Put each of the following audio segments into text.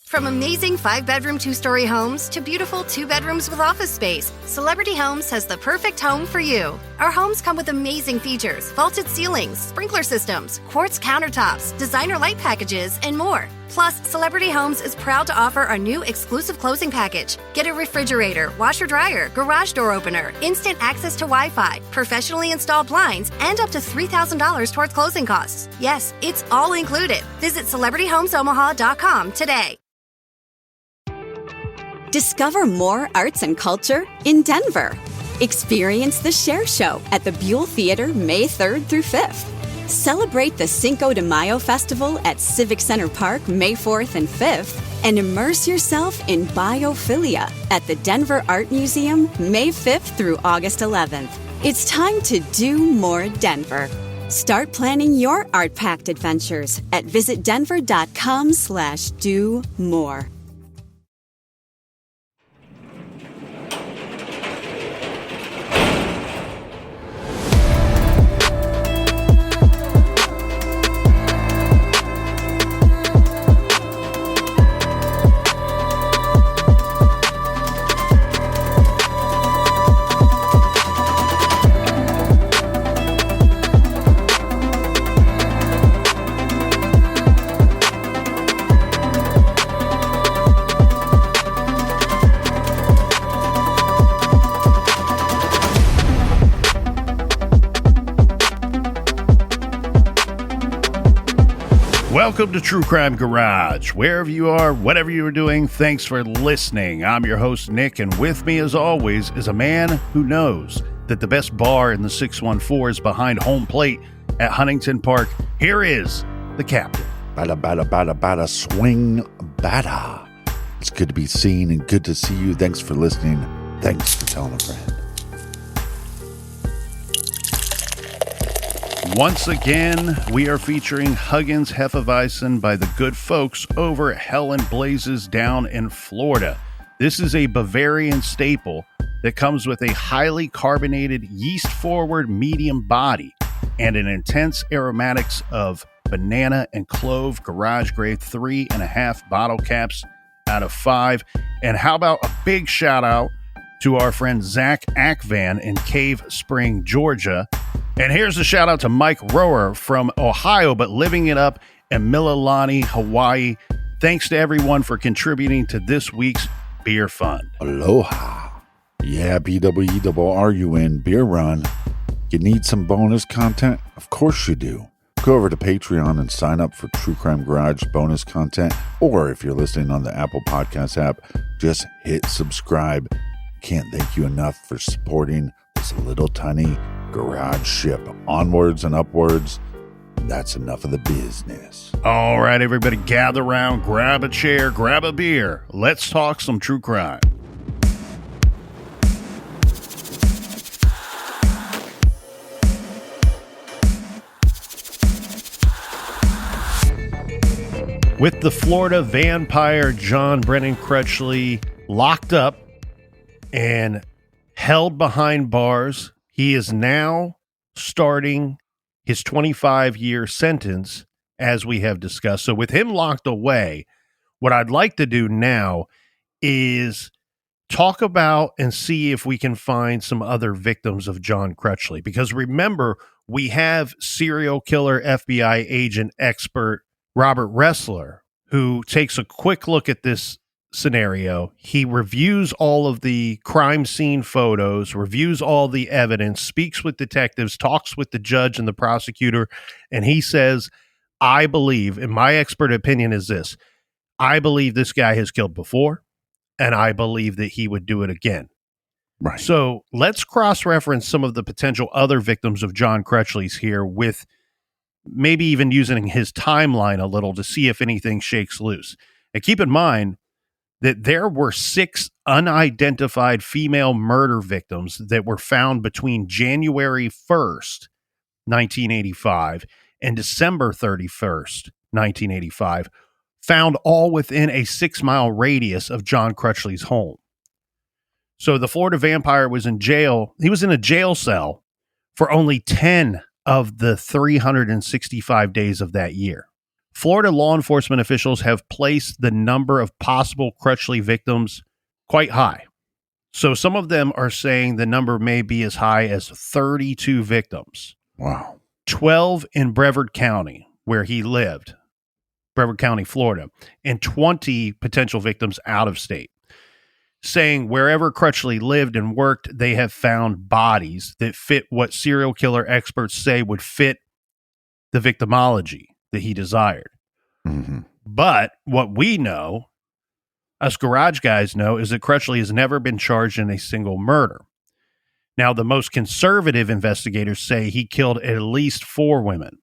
From amazing 5-bedroom, 2-story homes to beautiful 2 bedrooms with office space, Celebrity Homes has the perfect home for you. Our homes come with amazing features: vaulted ceilings, sprinkler systems, quartz countertops, designer light packages, and more. Plus, Celebrity Homes is proud to offer our new exclusive closing package. Get a refrigerator, washer-dryer, garage door opener, instant access to Wi-Fi, professionally installed blinds, and up to $3,000 towards closing costs. Yes, it's all included. Visit CelebrityHomesOmaha.com today. Discover more arts and culture in Denver. Experience the Share Show at the Buell Theater May 3rd through 5th. Celebrate the Cinco de Mayo Festival at Civic Center Park May 4th and 5th. And immerse yourself in biophilia at the Denver Art Museum May 5th through August 11th. It's time to do more Denver. Start planning your art-packed adventures at visitdenver.com/do-more. Welcome to True Crime Garage. Wherever you are, whatever you are doing, thanks for listening. I'm your host, Nick, and with me, as always, is a man who knows that the best bar in the 614 is behind home plate at Huntington Park. Here is the captain. Bada, bada, bada, bada, swing, bada. It's good to be seen and good to see you. Thanks for listening. Thanks for telling a friend. Once again, we are featuring Huggins Hefeweizen by the good folks over at Hell and Blazes down in Florida. This is a Bavarian staple that comes with a highly carbonated, yeast-forward medium body and an intense aromatics of banana and clove, garage grade 3.5 bottle caps out of 5. And how about a big shout out to our friend Zach Ackvan in Cave Spring, Georgia. And here's a shout out to Mike Rower from Ohio, but living it up in Mililani, Hawaii. Thanks to everyone for contributing to this week's Beer Fund. Aloha. Yeah, BWERRUN Beer Run. You need some bonus content? Of course you do. Go over to Patreon and sign up for True Crime Garage bonus content. Or if you're listening on the Apple Podcast app, just hit subscribe. Can't thank you enough for supporting this little tiny garage ship. Onwards and upwards. That's enough of the business. All right, everybody, gather around, grab a chair, grab a beer. Let's talk some true crime. With the Florida vampire John Brennan Crutchley locked up and held behind bars, he is now starting his 25-year sentence, as we have discussed. So with him locked away, what I'd like to do now is talk about and see if we can find some other victims of John Crutchley. Because remember, we have serial killer FBI agent expert Robert Ressler, who takes a quick look at this scenario. He reviews all of the crime scene photos, reviews all the evidence, speaks with detectives, talks with the judge and the prosecutor, and he says, I believe, and my expert opinion is this, I believe this guy has killed before, and I believe that he would do it again. Right. So let's cross-reference some of the potential other victims of John Crutchley's here with maybe even using his timeline a little to see if anything shakes loose. And keep in mind that there were 6 unidentified female murder victims that were found between January 1st, 1985 and December 31st, 1985, found all within a 6-mile radius of John Crutchley's home. So the Florida vampire was in jail. He was in a jail cell for only 10 of the 365 days of that year. Florida law enforcement officials have placed the number of possible Crutchley victims quite high. So some of them are saying the number may be as high as 32 victims. Wow. 12 in Brevard County, where he lived, Brevard County, Florida, and 20 potential victims out of state. Saying wherever Crutchley lived and worked, they have found bodies that fit what serial killer experts say would fit the victimology that he desired. Mm-hmm. But what we know, us garage guys know, is that Crutchley has never been charged in a single murder. Now, the most conservative investigators say he killed at least 4 women.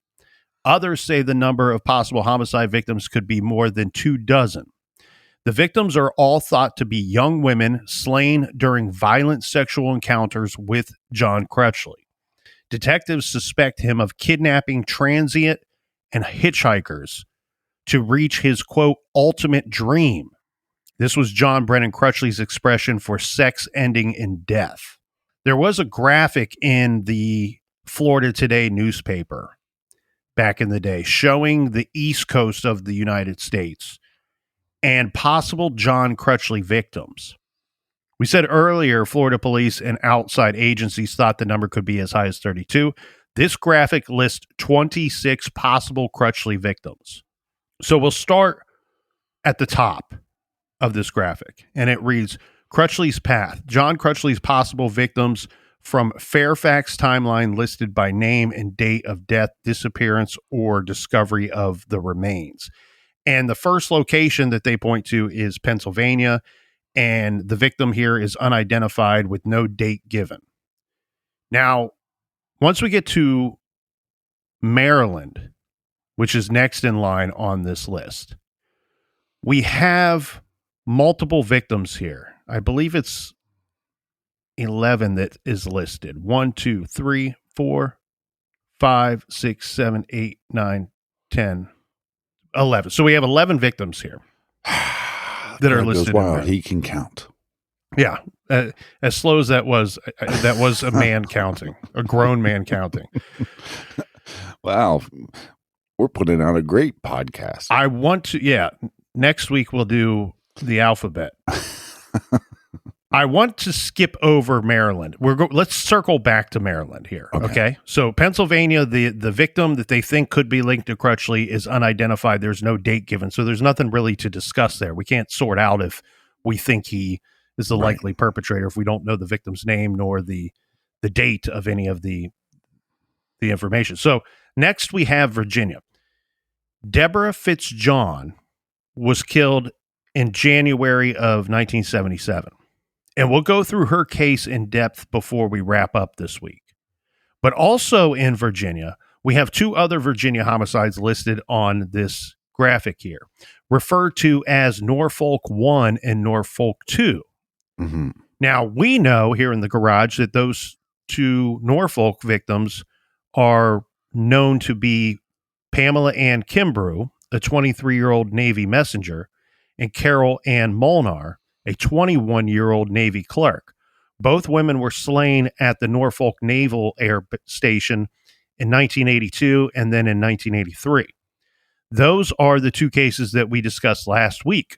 Others say the number of possible homicide victims could be more than 24. The victims are all thought to be young women slain during violent sexual encounters with John Crutchley. Detectives suspect him of kidnapping transient and hitchhikers to reach his, quote, ultimate dream. This was John Brennan Crutchley's expression for sex ending in death. There was a graphic in the Florida Today newspaper back in the day showing the East Coast of the United States and possible John Crutchley victims. We said earlier, Florida police and outside agencies thought the number could be as high as 32. This graphic lists 26 possible Crutchley victims. So we'll start at the top of this graphic, and it reads, Crutchley's path. John Crutchley's possible victims from Fairfax timeline listed by name and date of death, disappearance, or discovery of the remains. And the first location that they point to is Pennsylvania, and the victim here is unidentified with no date given. Now, once we get to Maryland, which is next in line on this list, we have multiple victims here. I believe it's 11 that is listed. 1, 2, 3, 4, 5, 6, 7, 8, 9, 10, 11. So we have 11 victims here that are listed. Wow, he can count. Yeah. As slow as that was a man counting, a grown man counting. Wow. We're putting out a great podcast. I want to, next week we'll do the alphabet. I want to skip over Maryland. Let's circle back to Maryland here. Okay. So Pennsylvania, the victim that they think could be linked to Crutchley is unidentified. There's no date given. So there's nothing really to discuss there. We can't sort out if we think he is the likely perpetrator if we don't know the victim's name nor the date of any of the information. So next we have Virginia. Deborah Fitzjohn was killed in January of 1977. And we'll go through her case in depth before we wrap up this week. But also in Virginia, we have 2 other Virginia homicides listed on this graphic here, referred to as Norfolk 1 and Norfolk 2. Mm-hmm. Now, we know here in the garage that those 2 Norfolk victims are known to be Pamela Ann Kimbrough, a 23-year-old Navy messenger, and Carol Ann Molnar, a 21-year-old Navy clerk. Both women were slain at the Norfolk Naval Air Station in 1982 and then in 1983. Those are the 2 cases that we discussed last week.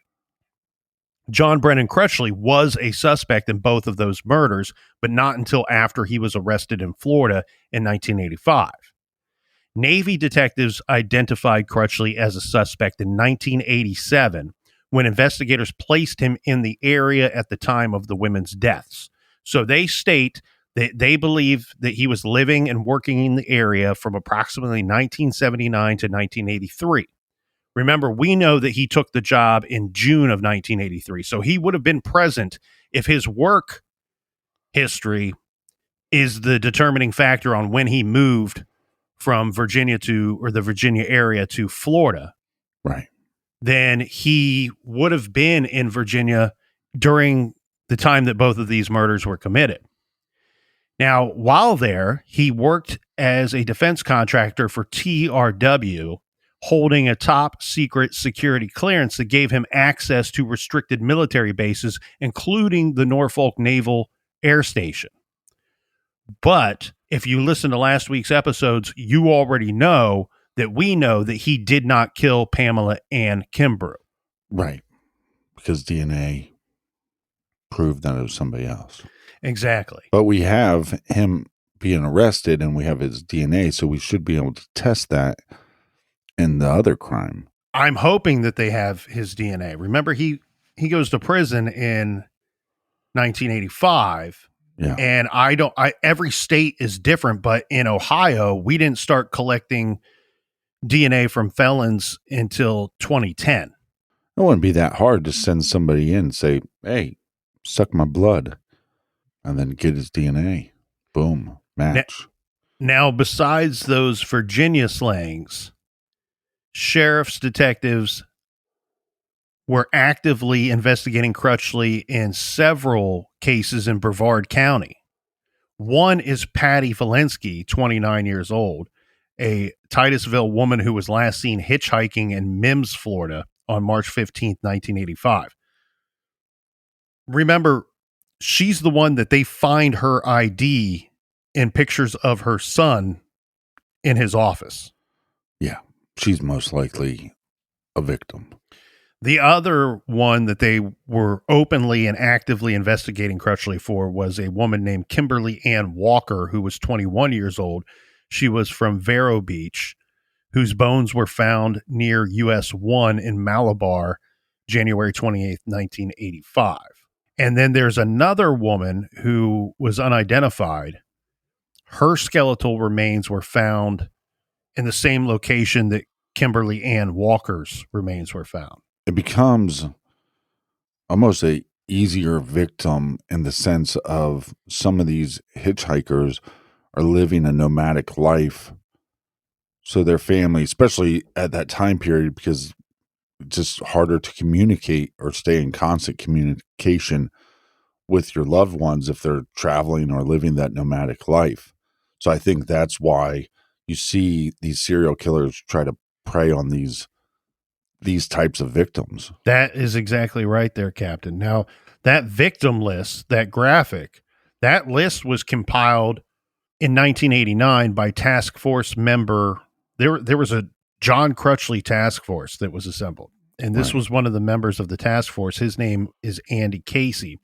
John Brennan Crutchley was a suspect in both of those murders, but not until after he was arrested in Florida in 1985. Navy detectives identified Crutchley as a suspect in 1987 when investigators placed him in the area at the time of the women's deaths. So they state that they believe that he was living and working in the area from approximately 1979 to 1983. Remember, we know that he took the job in June of 1983, so he would have been present if his work history is the determining factor on when he moved from Virginia or the Virginia area to Florida. Right. Then he would have been in Virginia during the time that both of these murders were committed. Now, while there, he worked as a defense contractor for TRW, holding a top secret security clearance that gave him access to restricted military bases, including the Norfolk Naval Air Station. But if you listen to last week's episodes, you already know that we know that he did not kill Pamela and Kimbrough. Right. Because DNA proved that it was somebody else. Exactly. But we have him being arrested and we have his DNA, so we should be able to test that in the other crime. I'm hoping that they have his DNA. Remember, he goes to prison in 1985. Yeah. And every state is different, but in Ohio, we didn't start collecting DNA from felons until 2010. It wouldn't be that hard to send somebody in and say, hey, suck my blood, and then get his DNA. Boom. Match. Now, besides those Virginia slayings, sheriff's detectives were actively investigating Crutchley in several cases in Brevard County. One is Patty Walensky, 29 years old, a Titusville woman who was last seen hitchhiking in Mims, Florida on March 15th, 1985. Remember, she's the one that they find her ID in pictures of her son in his office. Yeah. She's most likely a victim. The other one that they were openly and actively investigating Crutchley for was a woman named Kimberly Ann Walker, who was 21 years old. She was from Vero Beach, whose bones were found near US 1 in Malabar, January 28th, 1985. And then there's another woman who was unidentified. Her skeletal remains were found in the same location that Kimberly Ann Walker's remains were found. It becomes almost a easier victim in the sense of some of these hitchhikers are living a nomadic life. So their family, especially at that time period, because it's just harder to communicate or stay in constant communication with your loved ones if they're traveling or living that nomadic life. So I think that's why you see these serial killers try to prey on these types of victims. That is exactly right there, Captain. Now, that victim list, that graphic, that list was compiled in 1989 by task force member. There was a John Crutchley task force that was assembled. And this was one of the members of the task force. His name is Andy Casey.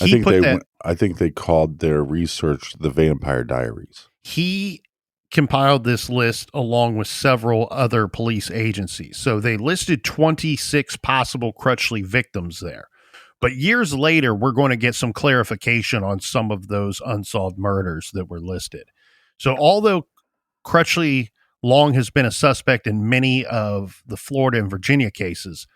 I think they called their research the Vampire Diaries. He compiled this list along with several other police agencies. So they listed 26 possible Crutchley victims there. But years later, we're going to get some clarification on some of those unsolved murders that were listed. So although Crutchley long has been a suspect in many of the Florida and Virginia cases,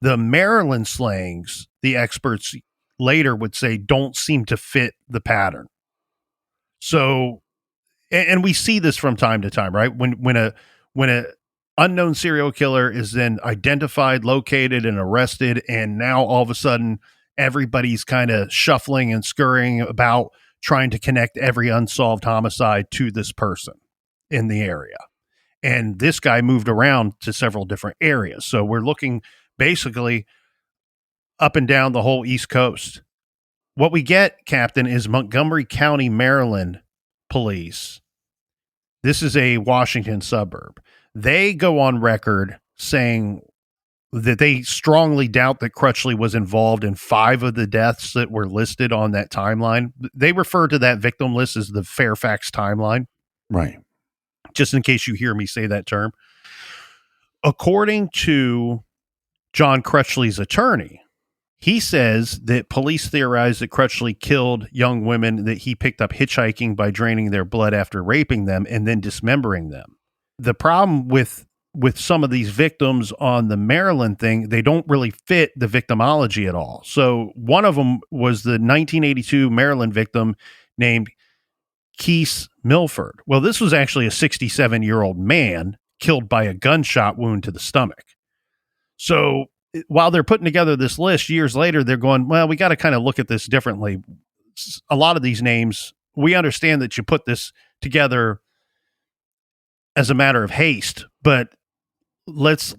the Maryland slayings, the experts later would say, don't seem to fit the pattern. So, and we see this from time to time, right? When a unknown serial killer is then identified, located, and arrested, and now all of a sudden everybody's kind of shuffling and scurrying about trying to connect every unsolved homicide to this person in the area. And this guy moved around to several different areas. So we're looking basically up and down the whole East Coast. What we get, Captain, is Montgomery County, Maryland police. This is a Washington suburb. They go on record saying that they strongly doubt that Crutchley was involved in 5 of the deaths that were listed on that timeline. They refer to that victim list as the Fairfax timeline. Right. Just in case you hear me say that term. According to John Crutchley's attorney, he says that police theorize that Crutchley killed young women that he picked up hitchhiking by draining their blood after raping them and then dismembering them. The problem with some of these victims on the Maryland thing, they don't really fit the victimology at all. So one of them was the 1982 Maryland victim named Keith Milford. Well, this was actually a 67-year-old man killed by a gunshot wound to the stomach. So while they're putting together this list years later, they're going, well, we got to kind of look at this differently. A lot of these names, we understand that you put this together as a matter of haste, but let's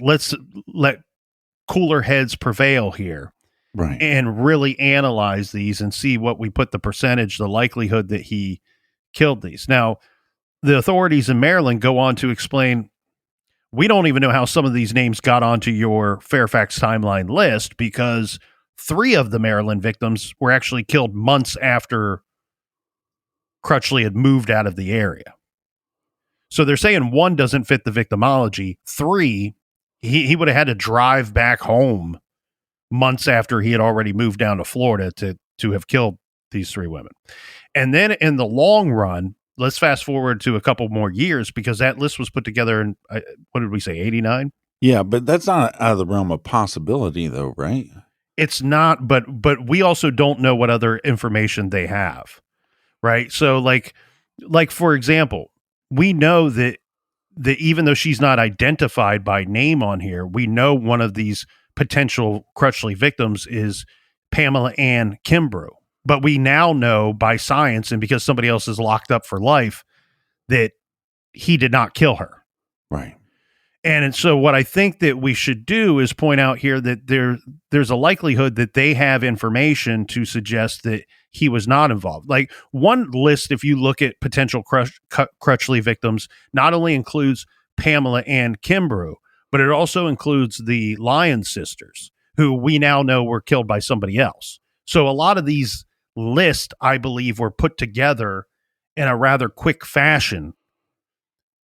let cooler heads prevail here. Right. And really analyze these and see what we put the percentage, the likelihood that he killed these. Now, the authorities in Maryland go on to explain, we don't even know how some of these names got onto your Fairfax timeline list, because 3 of the Maryland victims were actually killed months after Crutchley had moved out of the area. So they're saying 1 doesn't fit the victimology. 3, he would have had to drive back home months after he had already moved down to Florida to have killed these 3 women. And then in the long run, let's fast forward to a couple more years, because that list was put together in, what did we say, 89? Yeah, but that's not out of the realm of possibility, though, right? It's not, but we also don't know what other information they have, right? So, like for example, we know that even though she's not identified by name on here, we know one of these potential Crutchley victims is Pamela Ann Kimbrough. But we now know by science, and because somebody else is locked up for life, that he did not kill her. Right. And so what I think that we should do is point out here that there's a likelihood that they have information to suggest that he was not involved. Like, one list, if you look at potential Crutchley victims, not only includes Pamela Ann Kimbrough, but it also includes the Lyon sisters, who we now know were killed by somebody else. So a lot of these lists, I believe, were put together in a rather quick fashion,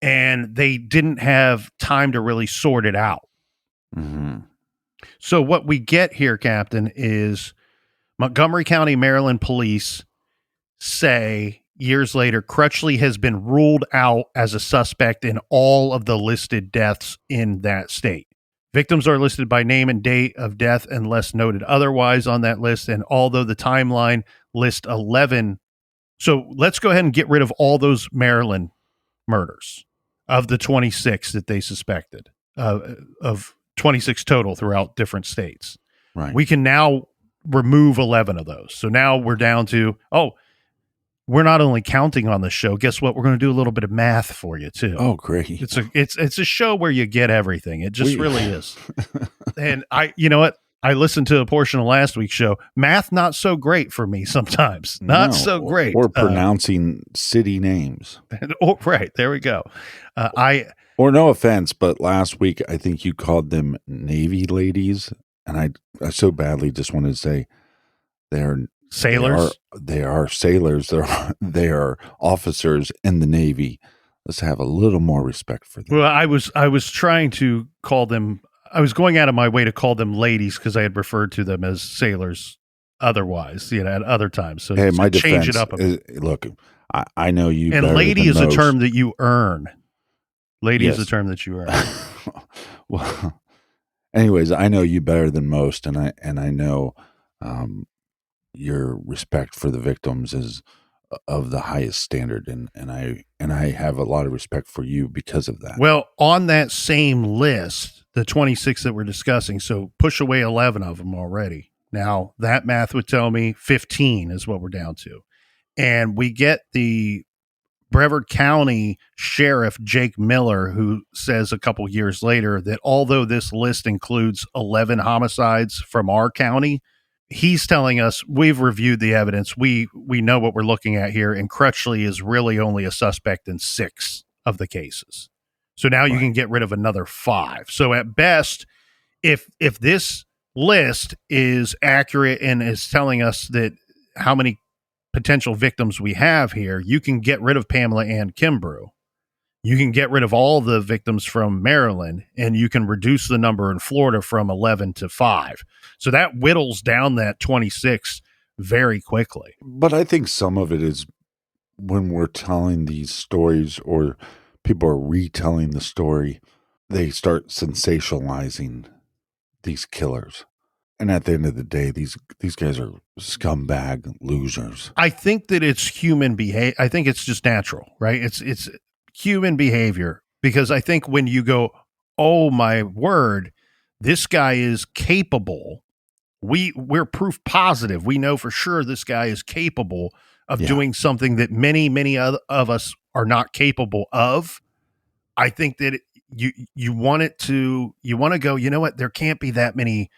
and they didn't have time to really sort it out. Mm-hmm. So what we get here, Captain, is Montgomery County, Maryland police say years later, Crutchley has been ruled out as a suspect in all of the listed deaths in that state. Victims are listed by name and date of death unless noted otherwise on that list. And although the timeline lists 11, so let's go ahead and get rid of all those Maryland murders of the 26 that they suspected, of 26 total throughout different states. Right. We can now remove 11 of those. So now we're down to, we're not only counting on the show. Guess what? We're going to do a little bit of math for you too. Oh, great. It's a show where you get everything. It just really is. And you know what? I listened to a portion of last week's show. Math, not so great for me sometimes. Not so great. Or pronouncing city names. Right. There we go. Or no offense, but last week, I think you called them Navy ladies. And I so badly just wanted to say they're sailors. They are sailors. They are officers in the Navy. Let's have a little more respect for them. Well, I was trying to call them. I was going out of my way to call them ladies because I had referred to them as sailors otherwise, at other times. So hey, my change defense it up a bit. Look, I know you. And lady is a term that you earn. Lady is a term that you earn. Well, anyways, I know you better than most, and I know your respect for the victims is of the highest standard, and I have a lot of respect for you because of that. Well, on that same list, the 26 that we're discussing, so push away 11 of them already. Now, that math would tell me 15 is what we're down to. And we get the Brevard County Sheriff Jake Miller, who says a couple years later that although this list includes 11 homicides from our county, he's telling us we've reviewed the evidence. We know what we're looking at here, and Crutchley is really only a suspect in 6 of the cases. So now you can get rid of another 5. So at best, if this list is accurate and is telling us that how many potential victims we have here, you can get rid of Pamela Ann Kimbrough. You can get rid of all the victims from Maryland, and you can reduce the number in Florida from 11 to 5. So that whittles down that 26 very quickly. But I think some of it is when we're telling these stories or people are retelling the story, they start sensationalizing these killers. And at the end of the day, these guys are scumbag losers. I think that it's human behavior. I think it's just natural, right? It's human behavior, because I think when you go, oh my word, this guy is capable. We're proof positive. We know for sure this guy is capable of doing something that many of us are not capable of. I think that you want to go, you know what? There can't be that many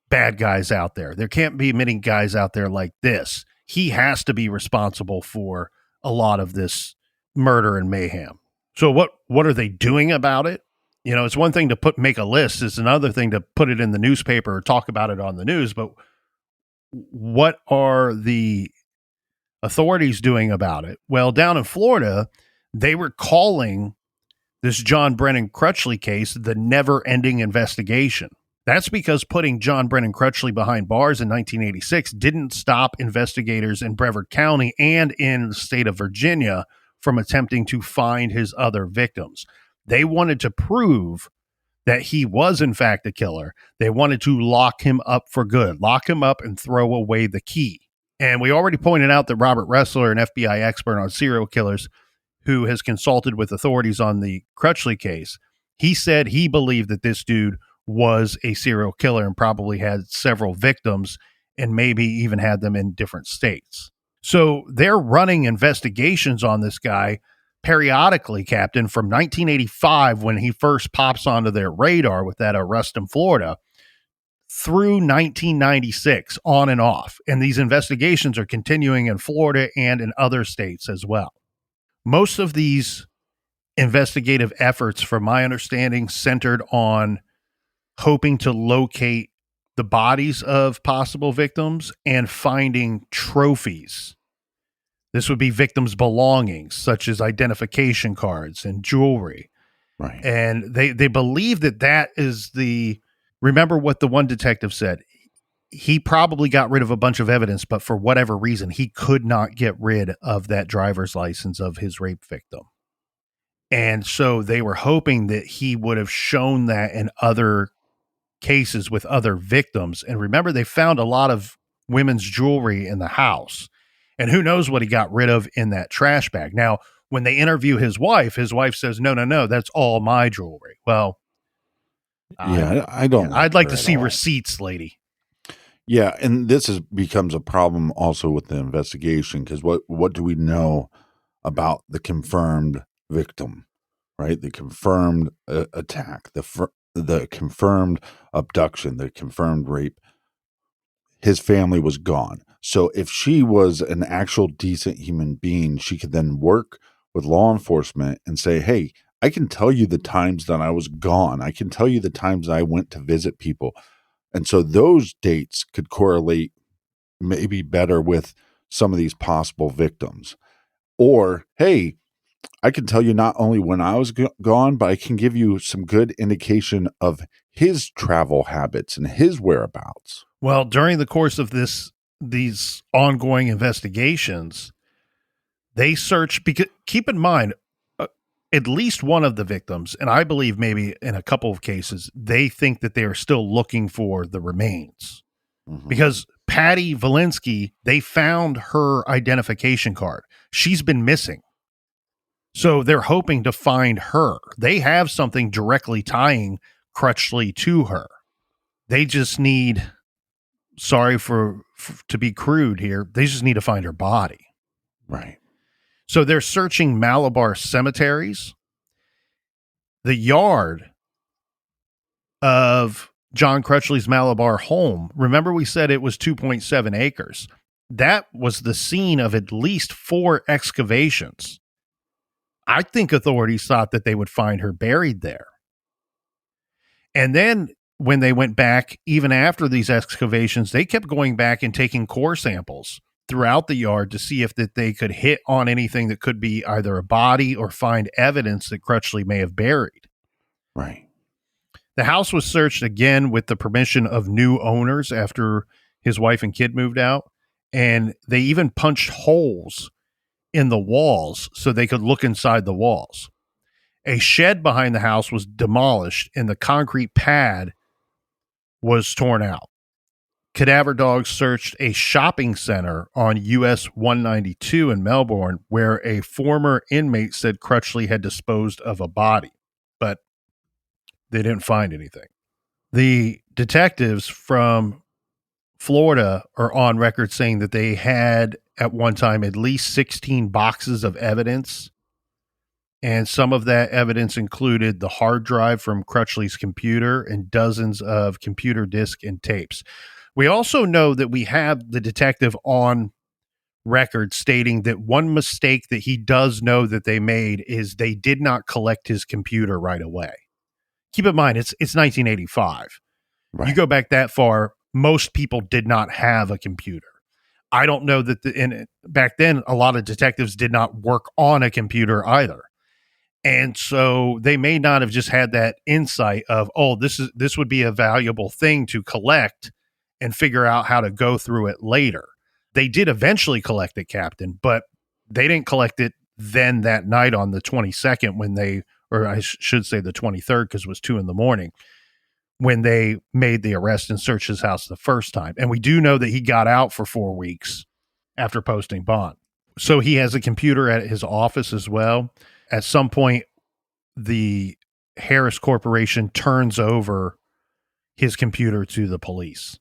bad guys out there. There can't be many guys out there like this. He has to be responsible for a lot of this murder and mayhem. So what are they doing about it? You know, it's one thing to make a list. It's another thing to put it in the newspaper or talk about it on the news. But what are the authorities doing about it? Well, down in Florida, they were calling this John Brennan Crutchley case the never-ending investigation. That's because putting John Brennan Crutchley behind bars in 1986 didn't stop investigators in Brevard County and in the state of Virginia from attempting to find his other victims. They wanted to prove that he was, in fact, a killer. They wanted to lock him up for good, lock him up and throw away the key. And we already pointed out that Robert Ressler, an FBI expert on serial killers who has consulted with authorities on the Crutchley case, he said he believed that this dude was a serial killer and probably had several victims and maybe even had them in different states. So they're running investigations on this guy periodically, Captain, from 1985 when he first pops onto their radar with that arrest in Florida through 1996 on and off. And these investigations are continuing in Florida and in other states as well. Most of these investigative efforts, from my understanding, centered on hoping to locate the bodies of possible victims and finding trophies. This would be victims' belongings, such as identification cards and jewelry. Right. And they believe that is the... Remember what the one detective said. He probably got rid of a bunch of evidence, but for whatever reason, he could not get rid of that driver's license of his rape victim. And so they were hoping that he would have shown that in other cases with other victims. And remember, they found a lot of women's jewelry in the house. And who knows what he got rid of in that trash bag. Now, when they interview his wife says, no, that's all my jewelry. Well, I don't. I'd like to see receipts, lady. Yeah, and this becomes a problem also with the investigation, because what do we know about the confirmed victim, right? The confirmed attack, the confirmed abduction, the confirmed rape. His family was gone. So if she was an actual decent human being, she could then work with law enforcement and say, hey, I can tell you the times that I was gone. I can tell you the times I went to visit people. And so those dates could correlate maybe better with some of these possible victims. Or, hey, I can tell you not only when I was gone, but I can give you some good indication of his travel habits and his whereabouts. Well, during the course of these ongoing investigations, they search, because keep in mind, at least one of the victims, and I believe maybe in a couple of cases, they think that they are still looking for the remains. Mm-hmm. Because Patty Valinsky, they found her identification card. She's been missing. So they're hoping to find her. They have something directly tying Crutchley to her. They just need, sorry to be crude here, they just need to find her body. Right. So they're searching Malabar cemeteries. The yard of John Crutchley's Malabar home, remember we said it was 2.7 acres. That was the scene of at least 4 excavations. I think authorities thought that they would find her buried there. And then when they went back, even after these excavations, they kept going back and taking core samples throughout the yard to see if that they could hit on anything that could be either a body or find evidence that Crutchley may have buried. Right. The house was searched again with the permission of new owners after his wife and kid moved out. And they even punched holes in the walls so they could look inside the walls. A shed behind the house was demolished and the concrete pad was torn out. Cadaver dogs searched a shopping center on US 192 in Melbourne, where a former inmate said Crutchley had disposed of a body, but they didn't find anything. The detectives from Florida are on record saying that they had at one time at least 16 boxes of evidence, and some of that evidence included the hard drive from Crutchley's computer and dozens of computer disks and tapes. We also know that we have the detective on record stating that one mistake that he does know that they made is they did not collect his computer right away. keep in mind, it's 1985. Right. You go back that far, most people did not have a computer. I don't know that back then, a lot of detectives did not work on a computer either. And so they may not have just had that insight of, oh, this would be a valuable thing to collect and figure out how to go through it later. They did eventually collect it, Captain, but they didn't collect it then that night on the 22nd or I should say the 23rd, because it was 2 a.m, when they made the arrest and searched his house the first time. And we do know that he got out for 4 weeks after posting bond. So he has a computer at his office as well. At some point, the Harris Corporation turns over his computer to the police.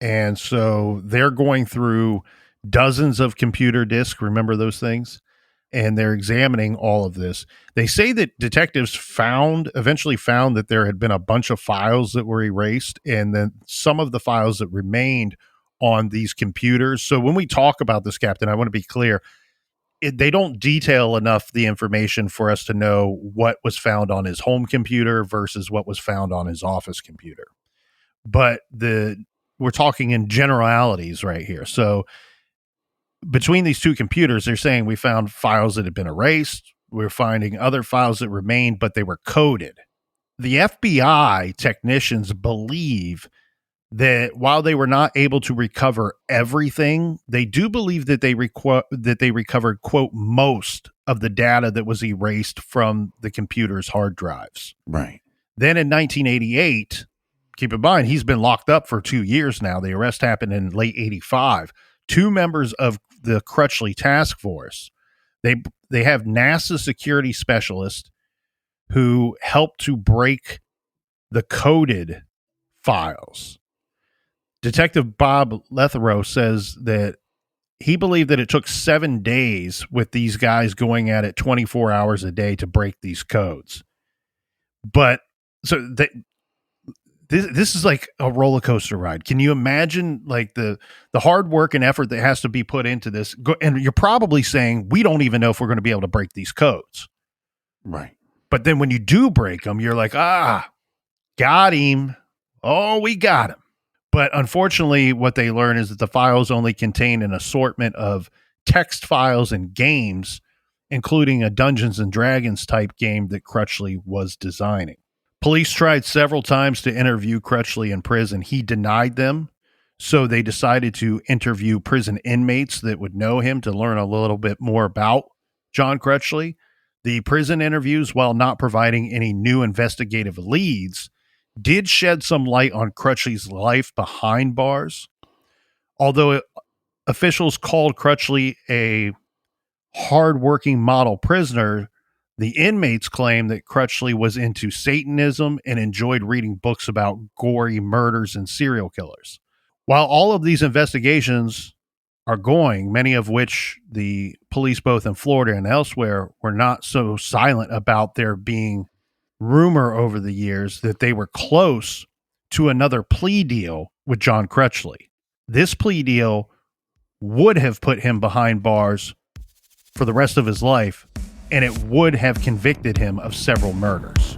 And so they're going through dozens of computer disks. Remember those things? And they're examining all of this. They say that detectives eventually found that there had been a bunch of files that were erased, and then some of the files that remained on these computers. So when we talk about this, Captain, I want to be clear. They don't detail enough the information for us to know what was found on his home computer versus what was found on his office computer. But we're talking in generalities right here. So between these two computers, they're saying we found files that had been erased. We're finding other files that remained, but they were coded. The FBI technicians believe that while they were not able to recover everything, they do believe that they recovered, quote, most of the data that was erased from the computer's hard drives. Right. Then in 1988, keep in mind, he's been locked up for 2 years now. The arrest happened in late 85. 2 members of the Crutchley Task Force, they have NASA security specialists who helped to break the coded files. Detective Bob Lethero says that he believed that it took 7 days with these guys going at it 24 hours a day to break these codes. But so this is like a roller coaster ride. Can you imagine like the hard work and effort that has to be put into this? And you're probably saying, we don't even know if we're going to be able to break these codes. Right. But then when you do break them, you're like, got him. Oh, we got him. But unfortunately, what they learn is that the files only contain an assortment of text files and games, including a Dungeons and Dragons type game that Crutchley was designing. Police tried several times to interview Crutchley in prison. He denied them, so they decided to interview prison inmates that would know him to learn a little bit more about John Crutchley. The prison interviews, while not providing any new investigative leads, did shed some light on Crutchley's life behind bars. Although officials called Crutchley a hard-working model prisoner, the inmates claim that Crutchley was into Satanism and enjoyed reading books about gory murders and serial killers. While all of these investigations are going, many of which the police both in Florida and elsewhere were not so silent about there being rumor over the years that they were close to another plea deal with John Crutchley. This plea deal would have put him behind bars for the rest of his life, and it would have convicted him of several murders.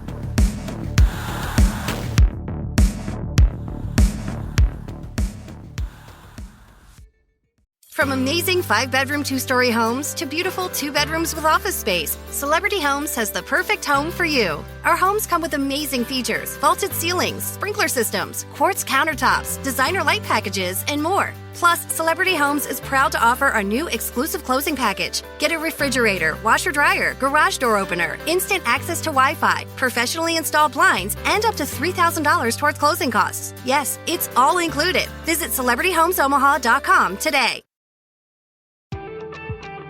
From amazing 5-bedroom, 2-story homes to beautiful 2 bedrooms with office space, Celebrity Homes has the perfect home for you. Our homes come with amazing features: vaulted ceilings, sprinkler systems, quartz countertops, designer light packages, and more. Plus, Celebrity Homes is proud to offer our new exclusive closing package. Get a refrigerator, washer-dryer, garage door opener, instant access to Wi-Fi, professionally installed blinds, and up to $3,000 towards closing costs. Yes, it's all included. Visit CelebrityHomesOmaha.com today.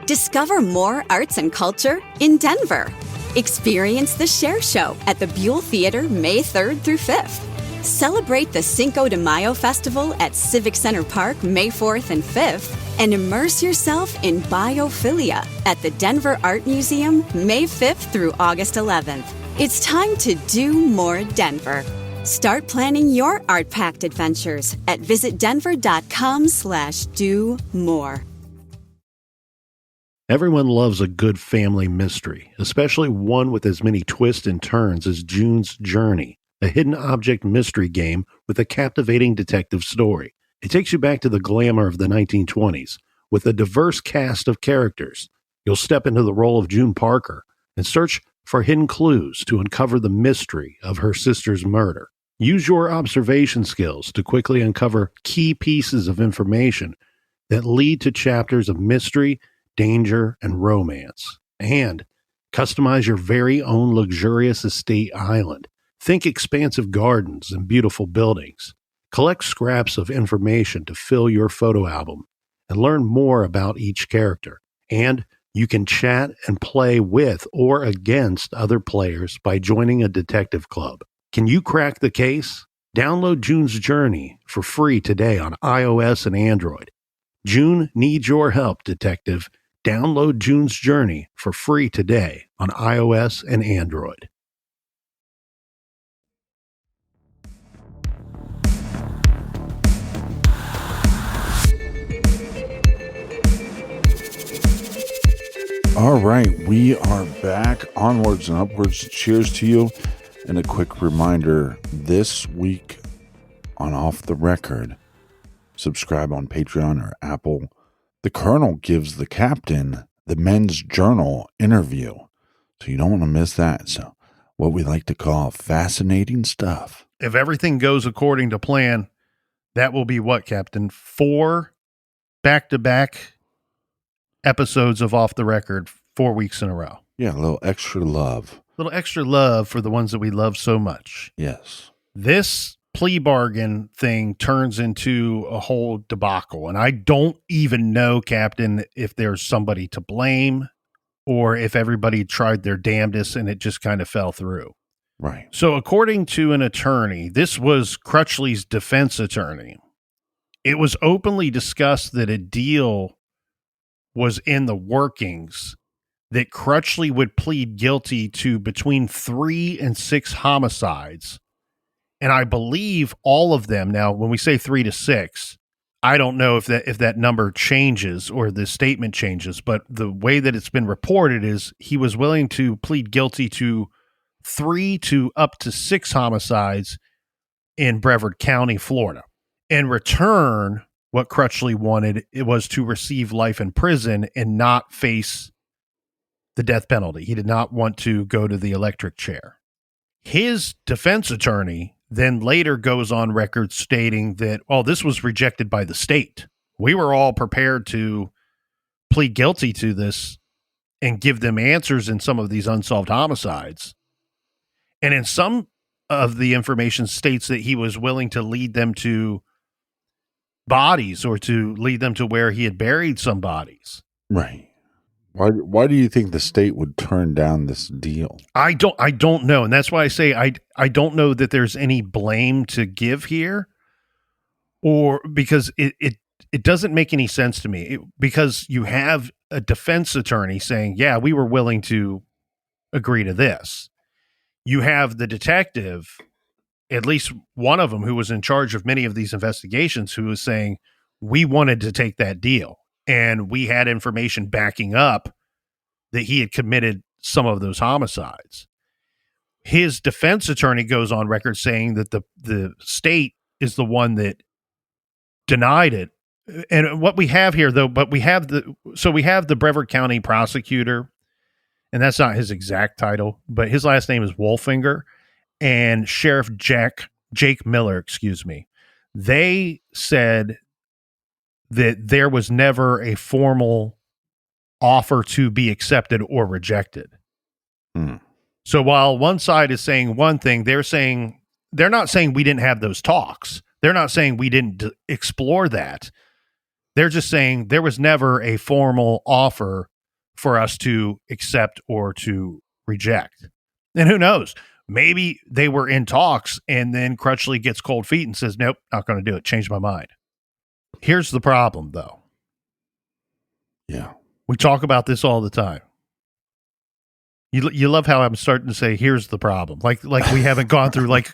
Discover more arts and culture in Denver. Experience the Share Show at the Buell Theater May 3rd through 5th. Celebrate the Cinco de Mayo Festival at Civic Center Park May 4th and 5th. And immerse yourself in biophilia at the Denver Art Museum May 5th through August 11th. It's time to do more Denver. Start planning your art-packed adventures at visitdenver.com/do more. Everyone loves a good family mystery, especially one with as many twists and turns as June's Journey, a hidden object mystery game with a captivating detective story. It takes you back to the glamour of the 1920s with a diverse cast of characters. You'll step into the role of June Parker and search for hidden clues to uncover the mystery of her sister's murder. Use your observation skills to quickly uncover key pieces of information that lead to chapters of mystery, danger, and romance. And customize your very own luxurious estate island. Think expansive gardens and beautiful buildings. Collect scraps of information to fill your photo album and learn more about each character. And you can chat and play with or against other players by joining a detective club. Can you crack the case? Download June's Journey for free today on iOS and Android. June needs your help, detective. Download June's Journey for free today on iOS and Android. All right, we are back. Onwards and upwards. Cheers to you. And a quick reminder, this week on Off the Record, subscribe on Patreon or Apple. The Colonel gives the Captain the Men's Journal interview. So you don't want to miss that. So what we like to call fascinating stuff. If everything goes according to plan, that will be what, Captain? 4 back-to-back episodes of Off the Record, 4 weeks in a row. Yeah, a little extra love. A little extra love for the ones that we love so much. Yes. This plea bargain thing turns into a whole debacle. And I don't even know, Captain, if there's somebody to blame or if everybody tried their damnedest and it just kind of fell through. Right. So according to an attorney, this was Crutchley's defense attorney. It was openly discussed that a deal was in the workings that Crutchley would plead guilty to between 3 and 6 homicides. And I believe all of them. Now, when we say 3 to 6, I don't know if that number changes or the statement changes, but the way that it's been reported is he was willing to plead guilty to 3 to up to 6 homicides in Brevard County, Florida. In return, what Crutchley wanted, it was to receive life in prison and not face the death penalty. He did not want to go to the electric chair. His defense attorney then later goes on record stating that, this was rejected by the state. We were all prepared to plead guilty to this and give them answers in some of these unsolved homicides. And in some of the information states that he was willing to lead them to bodies or to lead them to where he had buried some bodies. Right. Why do you think the state would turn down this deal? I don't know. And that's why I say I don't know that there's any blame to give here, or because it doesn't make any sense to me, because you have a defense attorney saying, yeah, we were willing to agree to this. You have the detective, at least one of them who was in charge of many of these investigations, who was saying we wanted to take that deal. And we had information backing up that he had committed some of those homicides. His defense attorney goes on record saying that the state is the one that denied it. And what we have here, though, we have the Brevard County prosecutor, and that's not his exact title, but his last name is Wolfinger, and Sheriff Jake Miller, they said that there was never a formal offer to be accepted or rejected. So while one side is saying one thing, they're not saying we didn't have those talks. They're not saying we didn't explore that. They're just saying there was never a formal offer for us to accept or to reject. And who knows? Maybe they were in talks and then Crutchley gets cold feet and says, nope, not going to do it. Changed my mind. Here's the problem, though. Yeah. We talk about this all the time. You love how I'm starting to say, here's the problem. Like we haven't gone through like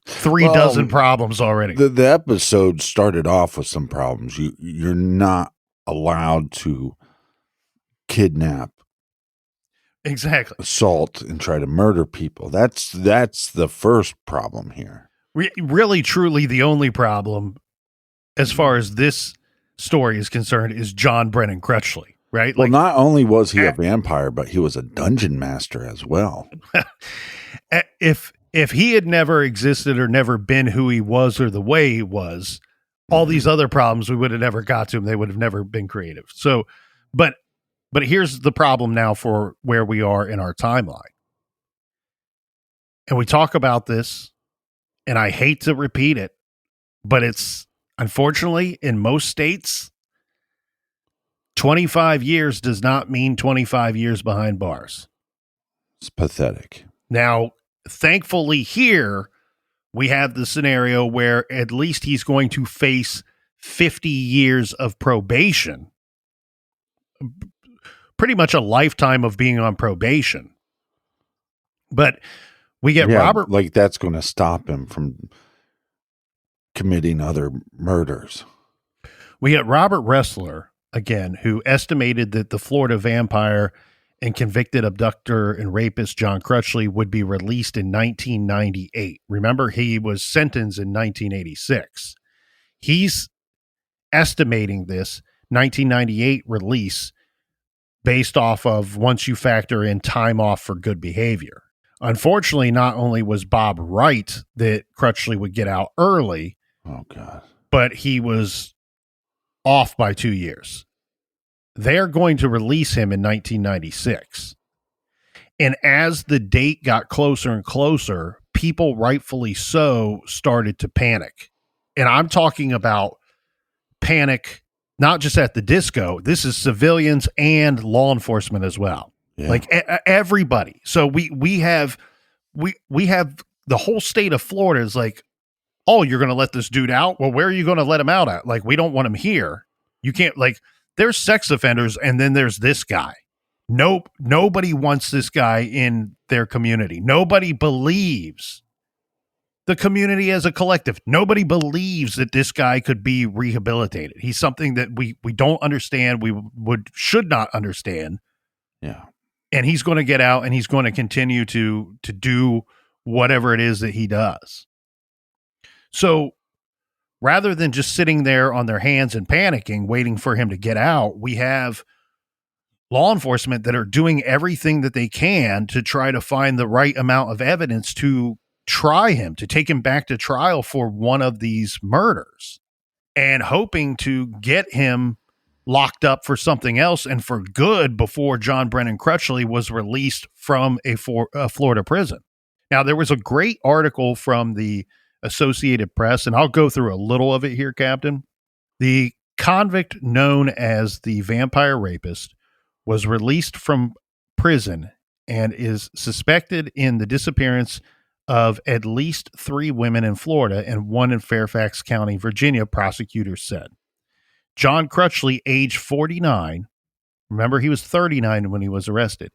3 dozen problems already. The episode started off with some problems. You're not allowed to kidnap, Exactly. assault, and try to murder people. That's the first problem here. Really, truly, the only problem, as far as this story is concerned, is John Brennan Crutchley, right? Well, not only was he a vampire, but he was a dungeon master as well. If he had never existed or never been who he was or the way he was, all these other problems, we would have never got to him. They would have never been creative. So, but here's the problem now for where we are in our timeline. And we talk about this, and I hate to repeat it, but it's unfortunately in most states, 25 years does not mean 25 years behind bars. It's pathetic. Now, thankfully here, we have the scenario where at least he's going to face 50 years of probation. Pretty much a lifetime of being on probation. But we get Robert. Like that's going to stop him from committing other murders. We get Robert Ressler, again, who estimated that the Florida vampire and convicted abductor and rapist John Crutchley would be released in 1998. Remember, he was sentenced in 1986. He's estimating this 1998 release based off of once you factor in time off for good behavior. Unfortunately, not only was Bob right that Crutchley would get out early, oh God, but he was off by 2 years. They're going to release him in 1996. And as the date got closer and closer, people rightfully so started to panic. And I'm talking about panic not just at the disco. This is civilians and law enforcement as well. Yeah. Like everybody. So we have the whole state of Florida is like, oh, you're going to let this dude out? Well, where are you going to let him out at? Like, we don't want him here. You can't, like, there's sex offenders and then there's this guy. Nope. Nobody wants this guy in their community. Nobody believes the community as a collective. Nobody believes that this guy could be rehabilitated. He's something that we don't understand. We should not understand. Yeah. And he's going to get out and he's going to continue to do whatever it is that he does. So rather than just sitting there on their hands and panicking, waiting for him to get out, we have law enforcement that are doing everything that they can to try to find the right amount of evidence to try him, to take him back to trial for one of these murders, and hoping to get him locked up for something else and for good before John Brennan Crutchley was released from a Florida prison. Now, there was a great article from the Associated Press, and I'll go through a little of it here, Captain. The convict known as the vampire rapist was released from prison and is suspected in the disappearance of at least 3 women in Florida and 1 in Fairfax County, Virginia, prosecutors said. John Crutchley, age 49, remember he was 39 when he was arrested.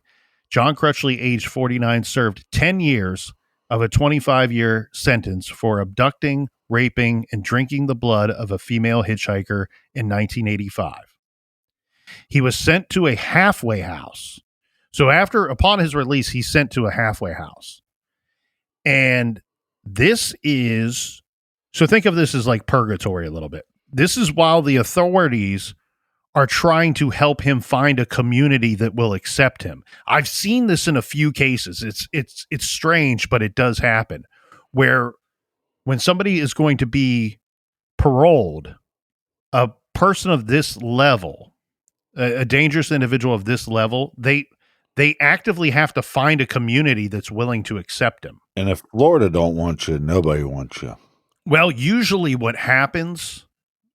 John Crutchley, age 49, served 10 years of a 25-year sentence for abducting, raping, and drinking the blood of a female hitchhiker in 1985. He was sent to a halfway house. So upon his release, he's sent to a halfway house. And this is, so think of this as like purgatory a little bit. This is while the authorities are trying to help him find a community that will accept him. I've seen this in a few cases. It's strange, but it does happen, where when somebody is going to be paroled, a person of this level, a dangerous individual of this level, they actively have to find a community that's willing to accept him. And if Florida don't want you, nobody wants you. Well, usually what happens,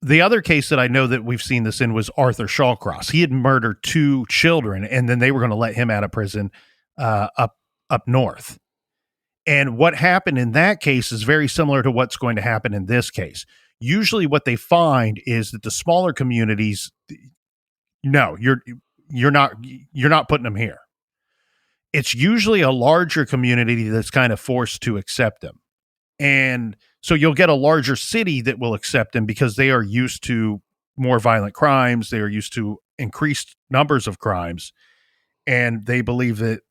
the other case that I know that we've seen this in was Arthur Shawcross. He had murdered 2 children, and then they were going to let him out of prison up north. And what happened in that case is very similar to what's going to happen in this case. Usually what they find is that the smaller communities, no, you're not putting them here. It's usually a larger community that's kind of forced to accept them. And so you'll get a larger city that will accept them because they are used to more violent crimes. They are used to increased numbers of crimes, and they believe that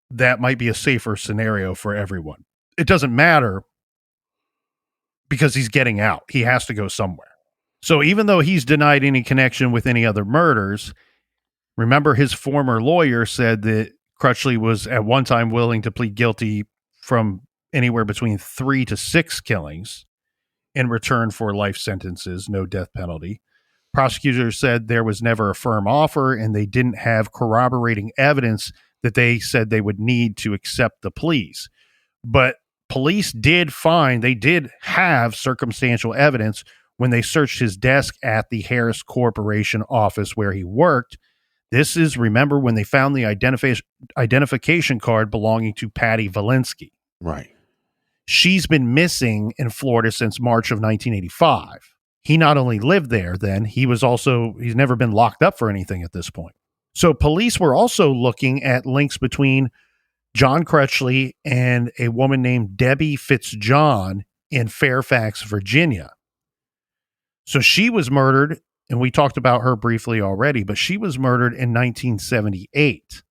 that might be a safer scenario for everyone. It doesn't matter because he's getting out. He has to go somewhere. So even though he's denied any connection with any other murders, remember his former lawyer said that Crutchley was at one time willing to plead guilty from anywhere between 3 to 6 killings in return for life sentences, no death penalty. Prosecutors said there was never a firm offer, and they didn't have corroborating evidence that they said they would need to accept the pleas. But police did have circumstantial evidence when they searched his desk at the Harris Corporation office where he worked. This is, remember, when they found the identification card belonging to Patty Valinsky. Right. She's been missing in Florida since March of 1985. He not only lived there then, he's never been locked up for anything at this point. So police were also looking at links between John Crutchley and a woman named Debbie Fitzjohn in Fairfax, Virginia. So she was murdered, and we talked about her briefly already, but she was murdered in 1978.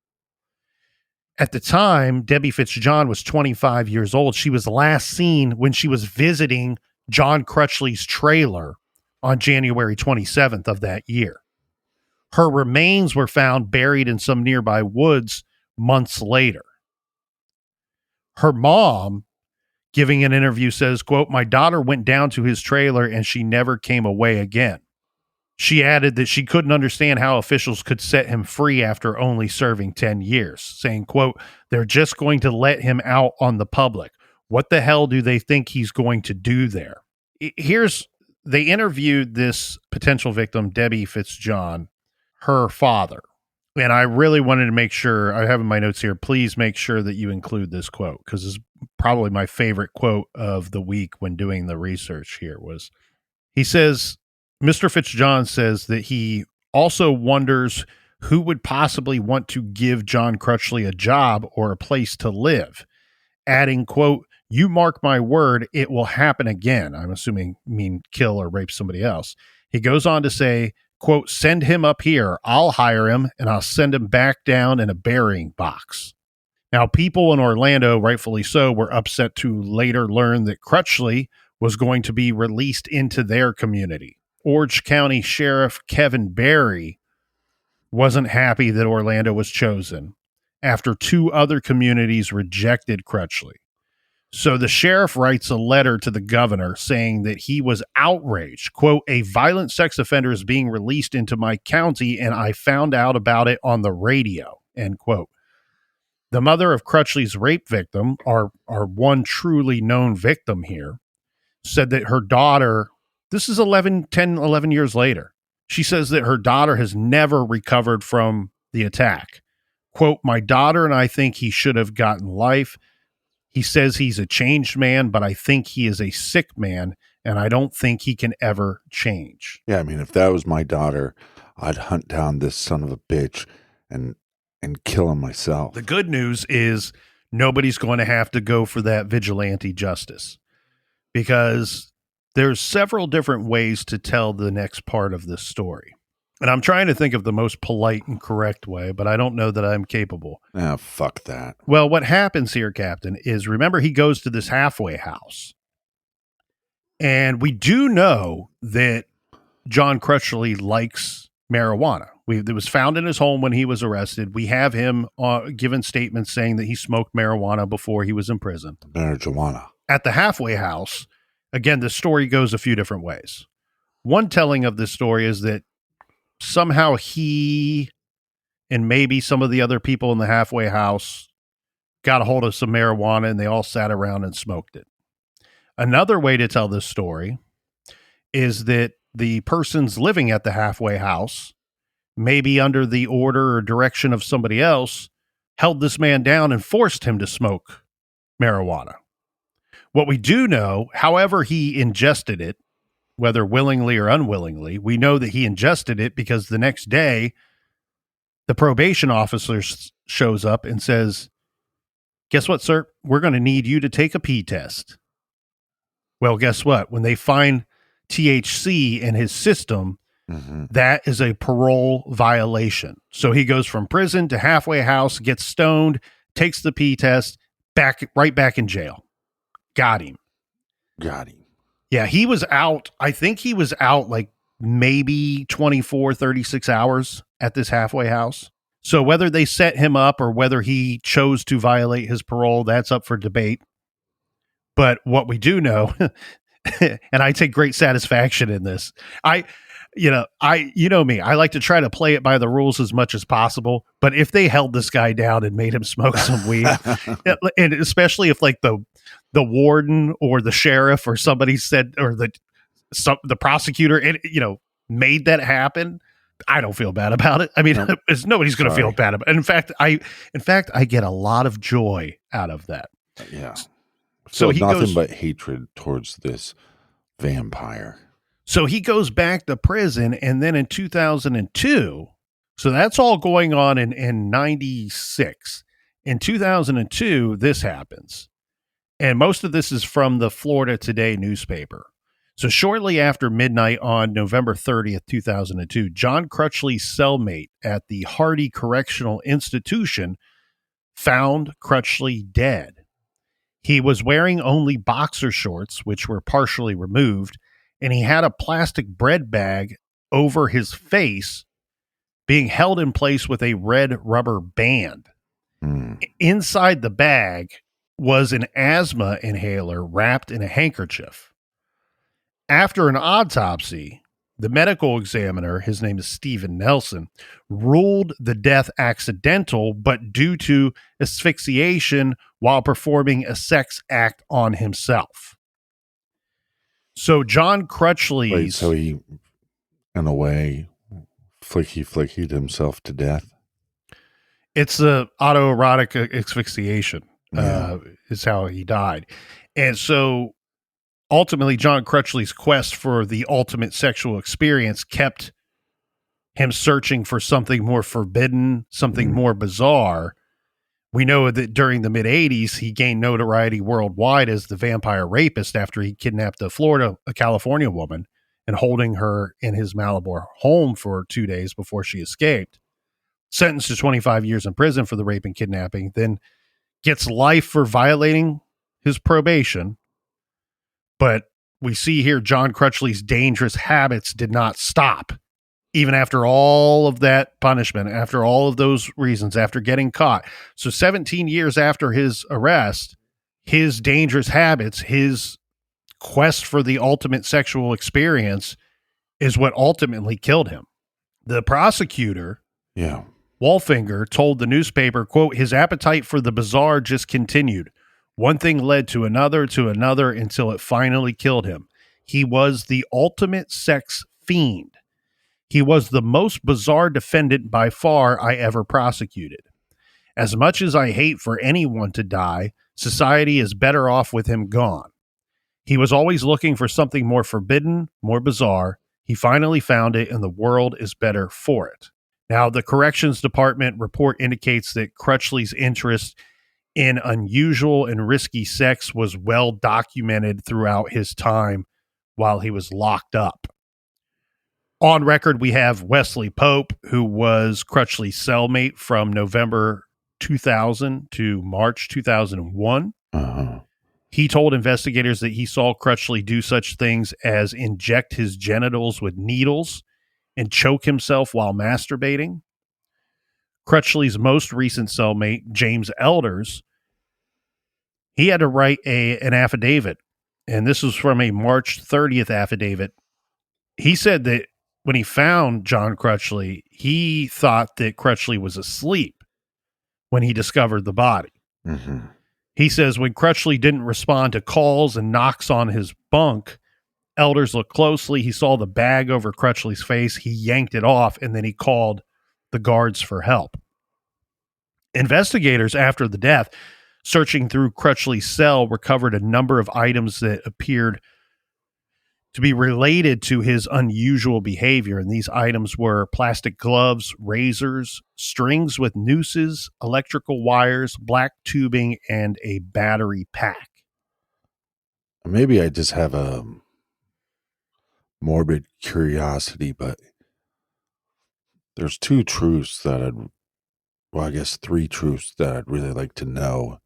At the time, Debbie Fitzjohn was 25 years old. She was last seen when she was visiting John Crutchley's trailer on January 27th of that year. Her remains were found buried in some nearby woods months later. Her mom, giving an interview, says, quote, "My daughter went down to his trailer and she never came away again." She added that she couldn't understand how officials could set him free after only serving 10 years, saying, quote, "They're just going to let him out on the public. What the hell do they think he's going to do there?" They interviewed this potential victim, Debbie Fitzjohn, her father. And I really wanted to make sure, I have in my notes here, please make sure that you include this quote, because it's probably my favorite quote of the week when doing the research here. He says, Mr. Fitzjohn says that he also wonders who would possibly want to give John Crutchley a job or a place to live, adding, quote, "You mark my word, it will happen again." I'm assuming mean kill or rape somebody else. He goes on to say, quote, "Send him up here. I'll hire him and I'll send him back down in a burying box." Now, people in Orlando, rightfully so, were upset to later learn that Crutchley was going to be released into their community. Orange County Sheriff Kevin Barry wasn't happy that Orlando was chosen after 2 other communities rejected Crutchley. So the sheriff writes a letter to the governor saying that he was outraged. Quote, "A violent sex offender is being released into my county, and I found out about it on the radio," end quote. The mother of Crutchley's rape victim, our one truly known victim here, said that her daughter, this is 11 years later, she says that her daughter has never recovered from the attack. Quote, "My daughter and I think he should have gotten life. He says he's a changed man, but I think he is a sick man, and I don't think he can ever change." Yeah, I mean, if that was my daughter, I'd hunt down this son of a bitch and kill him myself. The good news is nobody's going to have to go for that vigilante justice, because there's several different ways to tell the next part of this story. And I'm trying to think of the most polite and correct way, but I don't know that I'm capable. Ah, fuck that. Well, what happens here, Captain, is remember he goes to this halfway house. And we do know that John Crutchley likes marijuana. It was found in his home when he was arrested. We have him given statements saying that he smoked marijuana before he was in prison. Marijuana. At the halfway house, again, the story goes a few different ways. One telling of this story is that somehow he and maybe some of the other people in the halfway house got a hold of some marijuana and they all sat around and smoked it. Another way to tell this story is that the persons living at the halfway house, maybe under the order or direction of somebody else, held this man down and forced him to smoke marijuana. What we do know, however he ingested it, whether willingly or unwillingly, we know that he ingested it because the next day, the probation officer shows up and says, "Guess what, sir? We're going to need you to take a pee test." Well, guess what? When they find THC in his system, that is a parole violation. So he goes from prison to halfway house, gets stoned, takes the P test, right back in jail. Got him. Yeah, he was out. I think he was out like maybe 24, 36 hours at this halfway house. So whether they set him up or whether he chose to violate his parole, that's up for debate. But what we do know, and I take great satisfaction in this, you know me, I like to try to play it by the rules as much as possible. But if they held this guy down and made him smoke some weed, and especially if like the warden or the sheriff or somebody said, or the prosecutor, and made that happen, I don't feel bad about it. I mean, nobody's going to feel bad about it. And in fact, I get a lot of joy out of that. Yeah. So he nothing but hatred towards this vampire. So he goes back to prison, and then in 2002, so that's all going on in 96. In 2002, this happens. And most of this is from the Florida Today newspaper. So shortly after midnight on November 30th, 2002, John Crutchley's cellmate at the Hardy Correctional Institution found Crutchley dead. He was wearing only boxer shorts, which were partially removed, and he had a plastic bread bag over his face being held in place with a red rubber band. Inside the bag was an asthma inhaler wrapped in a handkerchief. After an autopsy, the medical examiner, his name is Stephen Nelson, ruled the death accidental, but due to asphyxiation while performing a sex act on himself. So John Crutchley. Wait, so he, in a way, flickied himself to death? It's the autoerotic asphyxiation is how he died. And so ultimately, John Crutchley's quest for the ultimate sexual experience kept him searching for something more forbidden, something more bizarre. We know that during the mid-'80s, he gained notoriety worldwide as the vampire rapist after he kidnapped a California woman and holding her in his Malabar home for 2 days before she escaped. Sentenced to 25 years in prison for the rape and kidnapping, then gets life for violating his probation. But we see here John Crutchley's dangerous habits did not stop. Even after all of that punishment, after all of those reasons, after getting caught. So 17 years after his arrest, his dangerous habits, his quest for the ultimate sexual experience is what ultimately killed him. The prosecutor, Wolfinger, told the newspaper, quote, his appetite for the bizarre just continued. One thing led to another until it finally killed him. He was the ultimate sex fiend. He was the most bizarre defendant by far I ever prosecuted. As much as I hate for anyone to die, society is better off with him gone. He was always looking for something more forbidden, more bizarre. He finally found it, and the world is better for it. Now, the Corrections Department report indicates that Crutchley's interest in unusual and risky sex was well documented throughout his time while he was locked up. On record, we have Wesley Pope, who was Crutchley's cellmate from November 2000 to March 2001. He told investigators that he saw Crutchley do such things as inject his genitals with needles and choke himself while masturbating. Crutchley's most recent cellmate, James Elders, he had to write an affidavit, and this was from a March 30th affidavit. He said that when he found John Crutchley, he thought that Crutchley was asleep when he discovered the body. He says when Crutchley didn't respond to calls and knocks on his bunk, Elders looked closely. He saw the bag over Crutchley's face. He yanked it off, and then he called the guards for help. Investigators, after the death, searching through Crutchley's cell, recovered a number of items that appeared to be related to his unusual behavior. And these items were plastic gloves, razors, strings with nooses, electrical wires, black tubing, and a battery pack. Maybe I just have a morbid curiosity, but There's two truths that I guess 3 truths that I'd really like to know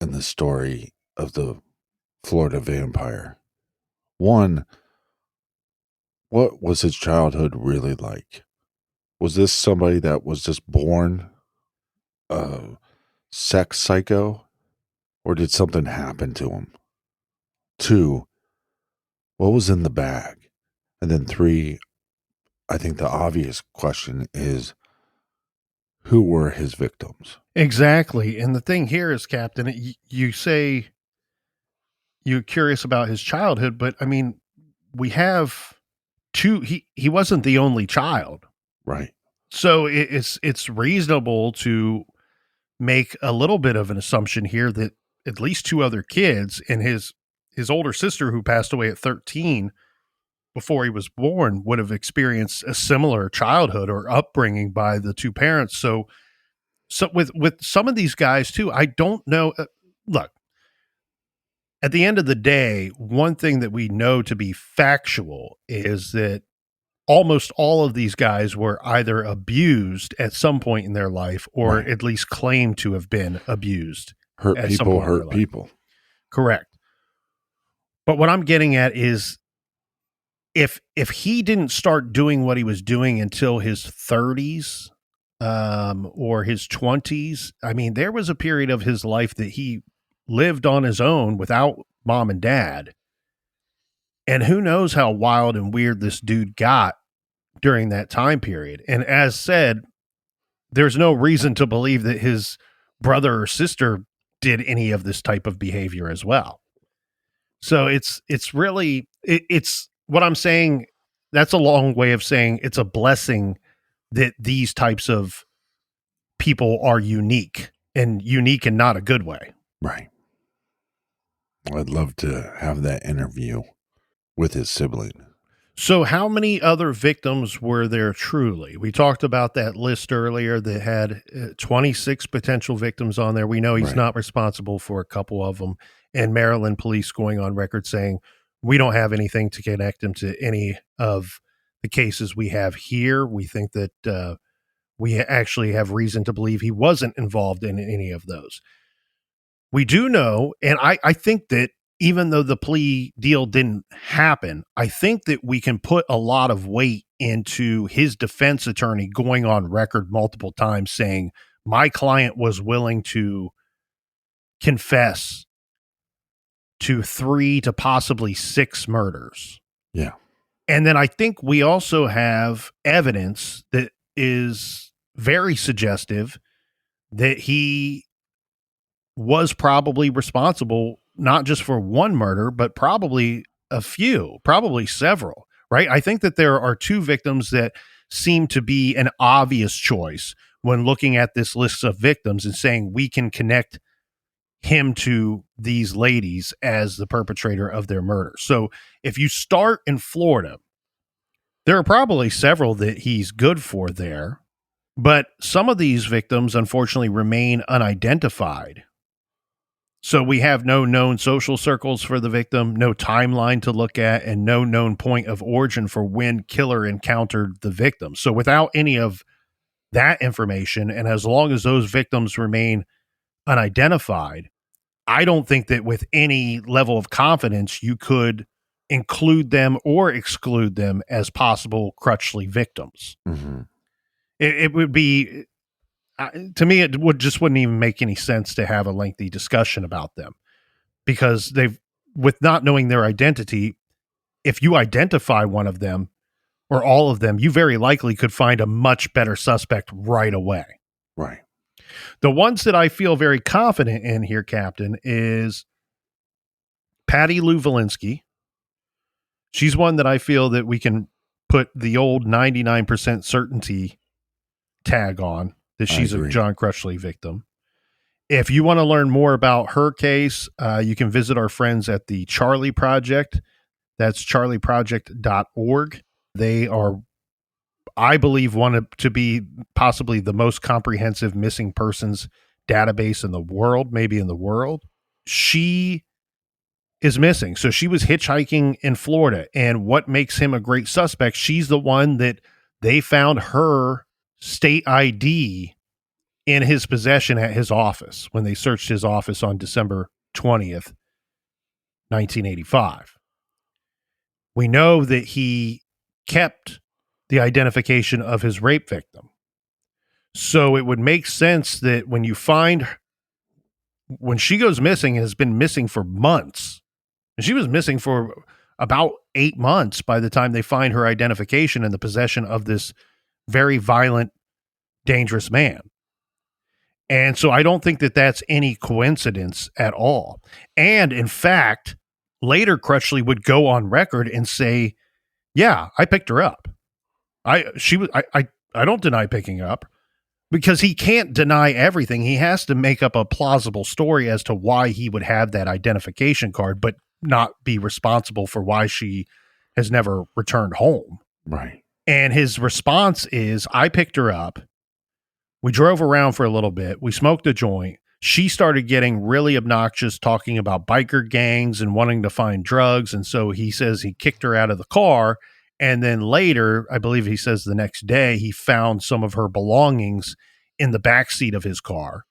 in the story of the Florida vampire. One, what was his childhood really like? Was this somebody that was just born a sex psycho, or did something happen to him? 2, what was in the bag? And then 3, I think the obvious question is, who were his victims? Exactly. And the thing here is, Captain, you say you're curious about his childhood, but I mean, we have two. He wasn't the only child, Right. so it's reasonable to make a little bit of an assumption here that at least 2 other kids and his older sister, who passed away at 13 before he was born, would have experienced a similar childhood or upbringing by the 2 parents. So with some of these guys too, I don't know. Look, at the end of the day, one thing that we know to be factual is that almost all of these guys were either abused at some point in their life or Right. at least claimed to have been abused. Hurt at some people point in their hurt life. people. Correct. But what I'm getting at is if he didn't start doing what he was doing until his 30s or his 20s, I mean, there was a period of his life that he lived on his own without mom and dad. And who knows how wild and weird this dude got during that time period. And as said, there's no reason to believe that his brother or sister did any of this type of behavior as well. So it's really it's what I'm saying. That's a long way of saying it's a blessing that these types of people are unique in not a good way. Right. I'd love to have that interview with his sibling. So how many other victims were there truly? We talked about that list earlier that had 26 potential victims on there. We know he's Right. not responsible for a couple of them. And Maryland police going on record saying, we don't have anything to connect him to any of the cases we have here. We think that we actually have reason to believe he wasn't involved in any of those. We do know, and I think that even though the plea deal didn't happen, I think that we can put a lot of weight into his defense attorney going on record multiple times saying, my client was willing to confess to 3 to possibly 6 murders. Yeah. And then I think we also have evidence that is very suggestive that he was probably responsible not just for one murder, but probably a few, probably several, right? I think that there are 2 victims that seem to be an obvious choice when looking at this list of victims and saying we can connect him to these ladies as the perpetrator of their murder. So if you start in Florida, there are probably several that he's good for there, but some of these victims unfortunately remain unidentified. So we have no known social circles for the victim, no timeline to look at, and no known point of origin for when killer encountered the victim. So without any of that information, and as long as those victims remain unidentified, I don't think that with any level of confidence you could include them or exclude them as possible Crutchley victims. Mm-hmm. It would be... to me, it wouldn't even make any sense to have a lengthy discussion about them because with not knowing their identity, if you identify one of them or all of them, you very likely could find a much better suspect right away. Right. The ones that I feel very confident in here, Captain, is Patty Lou Valinsky. She's one that I feel that we can put the old 99% certainty tag on. That she's a John Crutchley victim. If you want to learn more about her case, you can visit our friends at the Charlie Project. That's charlieproject.org. They are, I believe, wanted to be possibly the most comprehensive missing persons database in the world, maybe in the world. She is missing. So she was hitchhiking in Florida. And what makes him a great suspect? She's the one that they found her state ID in his possession at his office when they searched his office on December 20th, 1985. We know that he kept the identification of his rape victim. So it would make sense that when she goes missing and has been missing for months, and she was missing for about 8 months by the time they find her identification in the possession of this very violent, dangerous man. And so I don't think that that's any coincidence at all. And in fact, later Crutchley would go on record and say, yeah, I picked her up. I don't deny picking her up, because he can't deny everything. He has to make up a plausible story as to why he would have that identification card, but not be responsible for why she has never returned home. Right. And his response is, I picked her up. We drove around for a little bit. We smoked a joint. She started getting really obnoxious, talking about biker gangs and wanting to find drugs. And so he says he kicked her out of the car. And then later, I believe he says the next day, he found some of her belongings in the backseat of his car.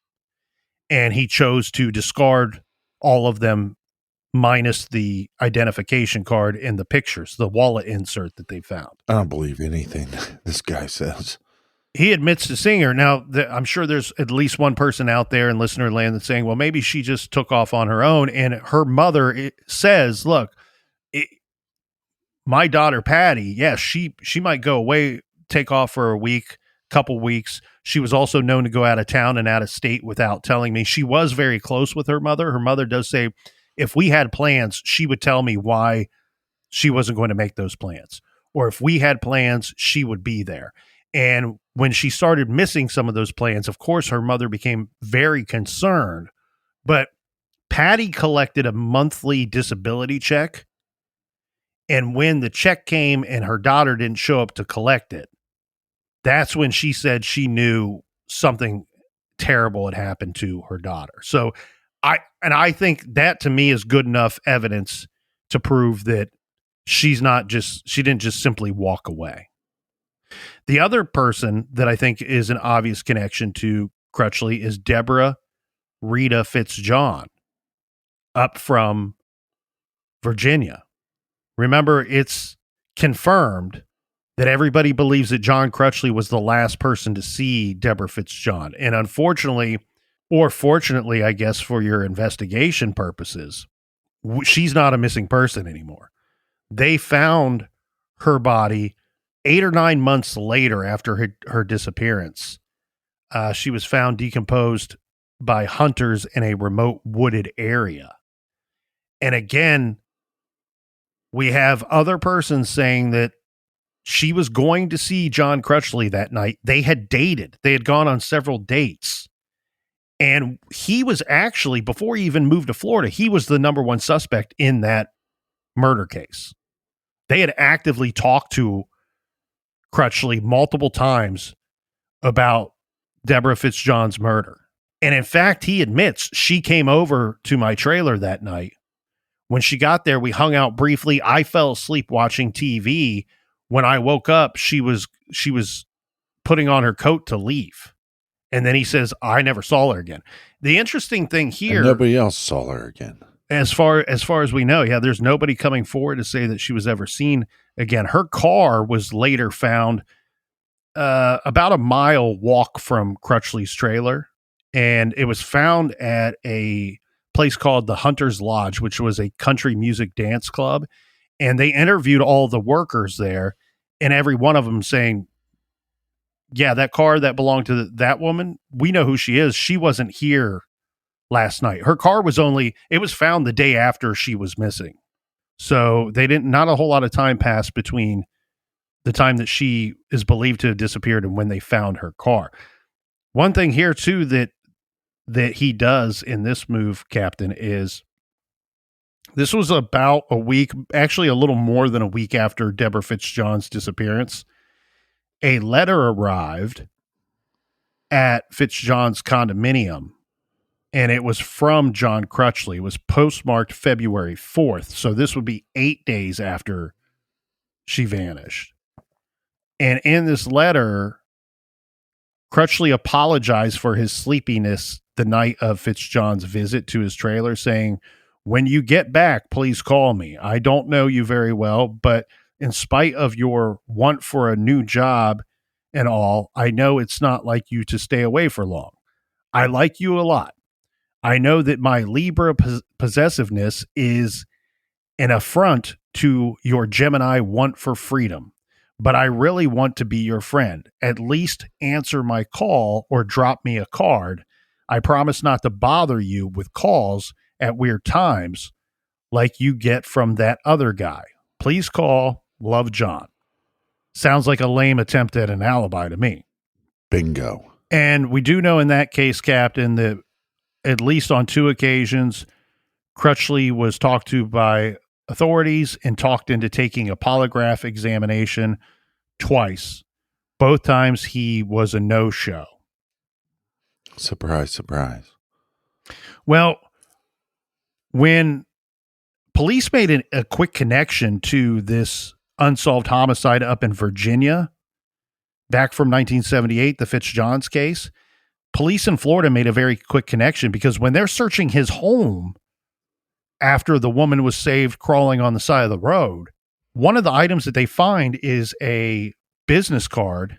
And he chose to discard all of them minus the identification card and the pictures, the wallet insert that they found. I don't believe anything this guy says. He admits to seeing her. Now, I'm sure there's at least one person out there in listener land that's saying, well, maybe she just took off on her own. And her mother says, look, my daughter, Patty, yes, she might go away, take off for a week, couple weeks. She was also known to go out of town and out of state without telling me. She was very close with her mother. Her mother does say if we had plans, she would tell me why she wasn't going to make those plans. Or if we had plans, she would be there. And when she started missing some of those plans, of course, her mother became very concerned. But Patty collected a monthly disability check. And when the check came and her daughter didn't show up to collect it, that's when she said she knew something terrible had happened to her daughter. So I think that to me is good enough evidence to prove that she didn't just simply walk away. The other person that I think is an obvious connection to Crutchley is Deborah Rita Fitzjohn, up from Virginia. Remember, it's confirmed that everybody believes that John Crutchley was the last person to see Deborah Fitzjohn. And unfortunately, or fortunately, I guess, for your investigation purposes, she's not a missing person anymore. They found her body 8 or 9 months later after her disappearance. She was found decomposed by hunters in a remote wooded area. And again, we have other persons saying that she was going to see John Crutchley that night. They had dated. They had gone on several dates. And he was actually, before he even moved to Florida, he was the number one suspect in that murder case. They had actively talked to Crutchley multiple times about Deborah Fitzjohn's murder. And in fact, he admits she came over to my trailer that night. When she got there, we hung out briefly. I fell asleep watching TV. When I woke up, she was putting on her coat to leave. And then he says, I never saw her again. The interesting thing here, and nobody else saw her again. As far as we know, yeah, there's nobody coming forward to say that she was ever seen again. Her car was later found about a mile walk from Crutchley's trailer. And it was found at a place called the Hunter's Lodge, which was a country music dance club. And they interviewed all the workers there, and every one of them saying, yeah, that car that belonged to that woman, we know who she is. She wasn't here last night. Her car was it was found the day after she was missing. So not a whole lot of time passed between the time that she is believed to have disappeared and when they found her car. One thing here too that he does in this move, Captain, is this was about a week, actually a little more than a week after Deborah Fitzjohn's disappearance. A letter arrived at Fitzjohn's condominium, and it was from John Crutchley. It was postmarked February 4th. So this would be 8 days after she vanished. And in this letter, Crutchley apologized for his sleepiness the night of Fitzjohn's visit to his trailer, saying, "When you get back, please call me. I don't know you very well, but in spite of your want for a new job and all, I know it's not like you to stay away for long. I like you a lot. I know that my Libra possessiveness is an affront to your Gemini want for freedom, but I really want to be your friend. At least answer my call or drop me a card. I promise not to bother you with calls at weird times like you get from that other guy. Please call. Love, John." Sounds like a lame attempt at an alibi to me. Bingo. And we do know in that case, Captain, that at least on 2 occasions, Crutchley was talked to by authorities and talked into taking a polygraph examination twice. Both times he was a no-show. Surprise, surprise. Well, when police made a quick connection to this unsolved homicide up in Virginia, back from 1978, the Fitzjohn's case, police in Florida made a very quick connection because when they're searching his home after the woman was saved crawling on the side of the road, one of the items that they find is a business card,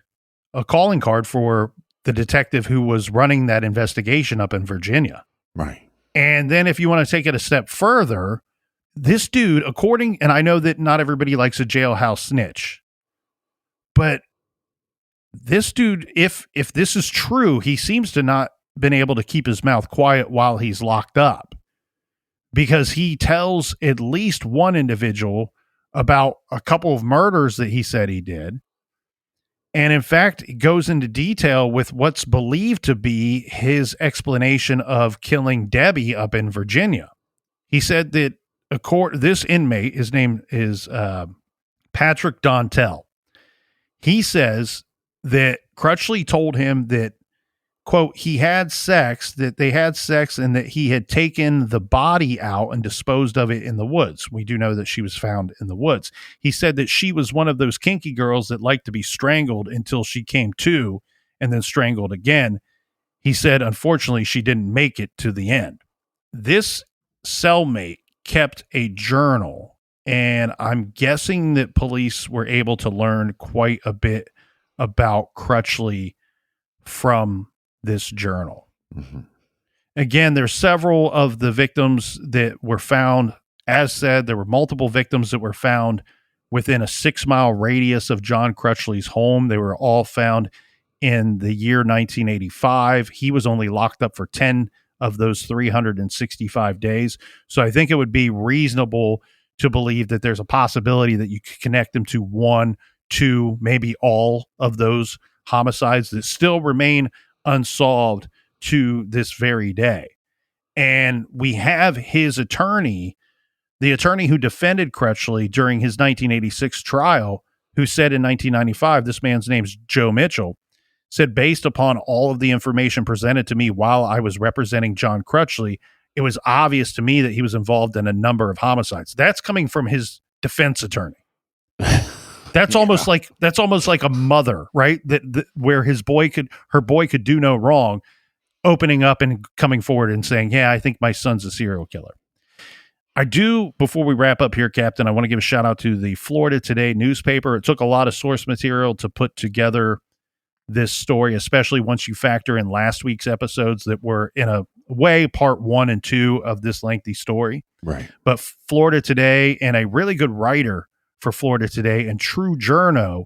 a calling card for the detective who was running that investigation up in Virginia. Right. And then if you want to take it a step further, this dude, and I know that not everybody likes a jailhouse snitch, but this dude, if this is true, he seems to not been able to keep his mouth quiet while he's locked up, because he tells at least one individual about a couple of murders that he said he did. And in fact, it goes into detail with what's believed to be his explanation of killing Debbie up in Virginia. He said that this inmate, his name is Patrick Dontel. He says that Crutchley told him that, quote, they had sex, and that he had taken the body out and disposed of it in the woods. We do know that she was found in the woods. He said that she was one of those kinky girls that liked to be strangled until she came to and then strangled again. He said, unfortunately, she didn't make it to the end. This cellmate kept a journal, and I'm guessing that police were able to learn quite a bit about Crutchley from this journal. Mm-hmm. Again, there's several of the victims that were found. As said, there were multiple victims that were found within a 6-mile radius of John Crutchley's home. They were all found in the year 1985. He was only locked up for 10 of those 365 days. So I think it would be reasonable to believe that there's a possibility that you could connect them to 1, 2, maybe all of those homicides that still remain unsolved to this very day. And we have his attorney, the attorney who defended Crutchley during his 1986 trial, who said in 1995, this man's name's Joe Mitchell, said, based upon all of the information presented to me while I was representing John Crutchley, it was obvious to me that he was involved in a number of homicides. That's coming from his defense attorney. That's almost like a mother, right? That where her boy could do no wrong, opening up and coming forward and saying, "Yeah, I think my son's a serial killer." I do, before we wrap up here, Captain, I want to give a shout out to the Florida Today newspaper. It took a lot of source material to put together this story, especially once you factor in last week's episodes that were in a way part 1 and 2 of this lengthy story. Right. But Florida Today, and a really good writer for Florida Today and true journo,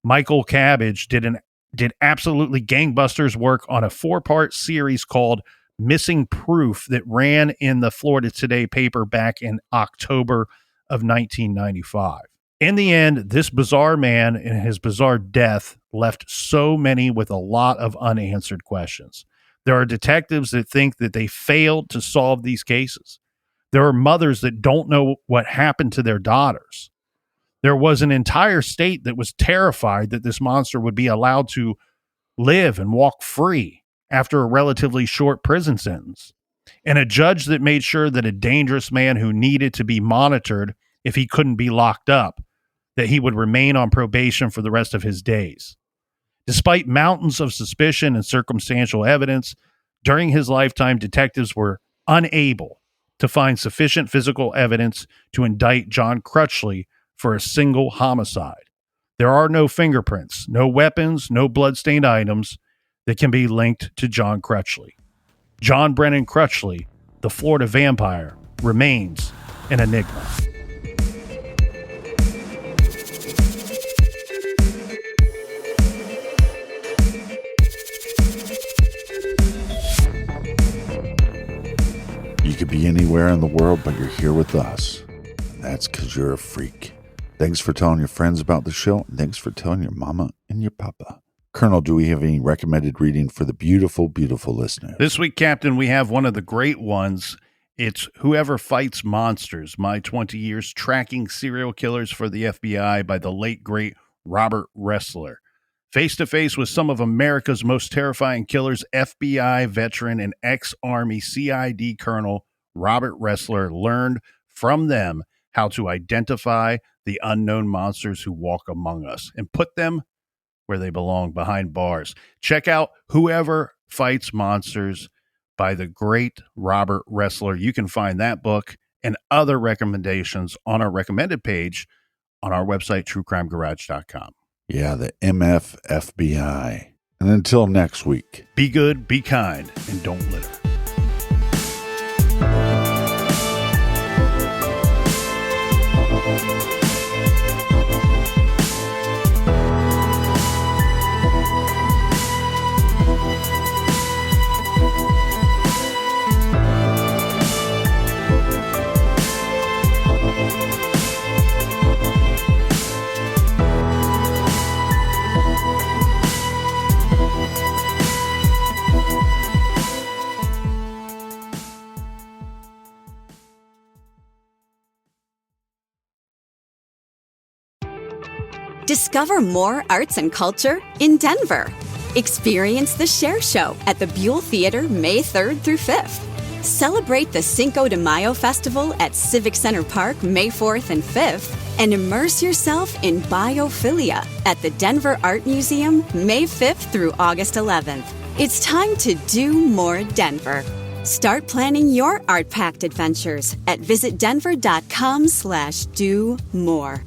Michael Cabbage, did absolutely gangbusters work on a 4-part series called Missing Proof that ran in the Florida Today paper back in October of 1995. In the end, this bizarre man and his bizarre death left so many with a lot of unanswered questions. There are detectives that think that they failed to solve these cases. There are mothers that don't know what happened to their daughters. There was an entire state that was terrified that this monster would be allowed to live and walk free after a relatively short prison sentence, and a judge that made sure that a dangerous man who needed to be monitored if he couldn't be locked up, that he would remain on probation for the rest of his days. Despite mountains of suspicion and circumstantial evidence, during his lifetime, detectives were unable to find sufficient physical evidence to indict John Crutchley for a single homicide. There are no fingerprints, no weapons, no bloodstained items that can be linked to John Crutchley. John Brennan Crutchley, the Florida vampire, remains an enigma. You could be anywhere in the world, but you're here with us. And that's because you're a freak. Thanks for telling your friends about the show, and thanks for telling your mama and your papa. Colonel, do we have any recommended reading for the beautiful, beautiful listeners? This week, Captain, we have one of the great ones. It's Whoever Fights Monsters, My 20 Years Tracking Serial Killers for the FBI by the late, great Robert Ressler. Face to face with some of America's most terrifying killers, FBI veteran and ex-Army CID Colonel Robert Ressler learned from them how to identify the unknown monsters who walk among us and put them where they belong, behind bars. Check out Whoever Fights Monsters by the great Robert Ressler. You can find that book and other recommendations on our recommended page on our website, truecrimegarage.com. Yeah, the MFFBI. And until next week, be good, be kind, and don't litter. Discover more arts and culture in Denver. Experience the Share Show at the Buell Theater May 3rd through 5th. Celebrate the Cinco de Mayo Festival at Civic Center Park May 4th and 5th. And immerse yourself in biophilia at the Denver Art Museum May 5th through August 11th. It's time to do more Denver. Start planning your art-packed adventures at visitdenver.com/do more.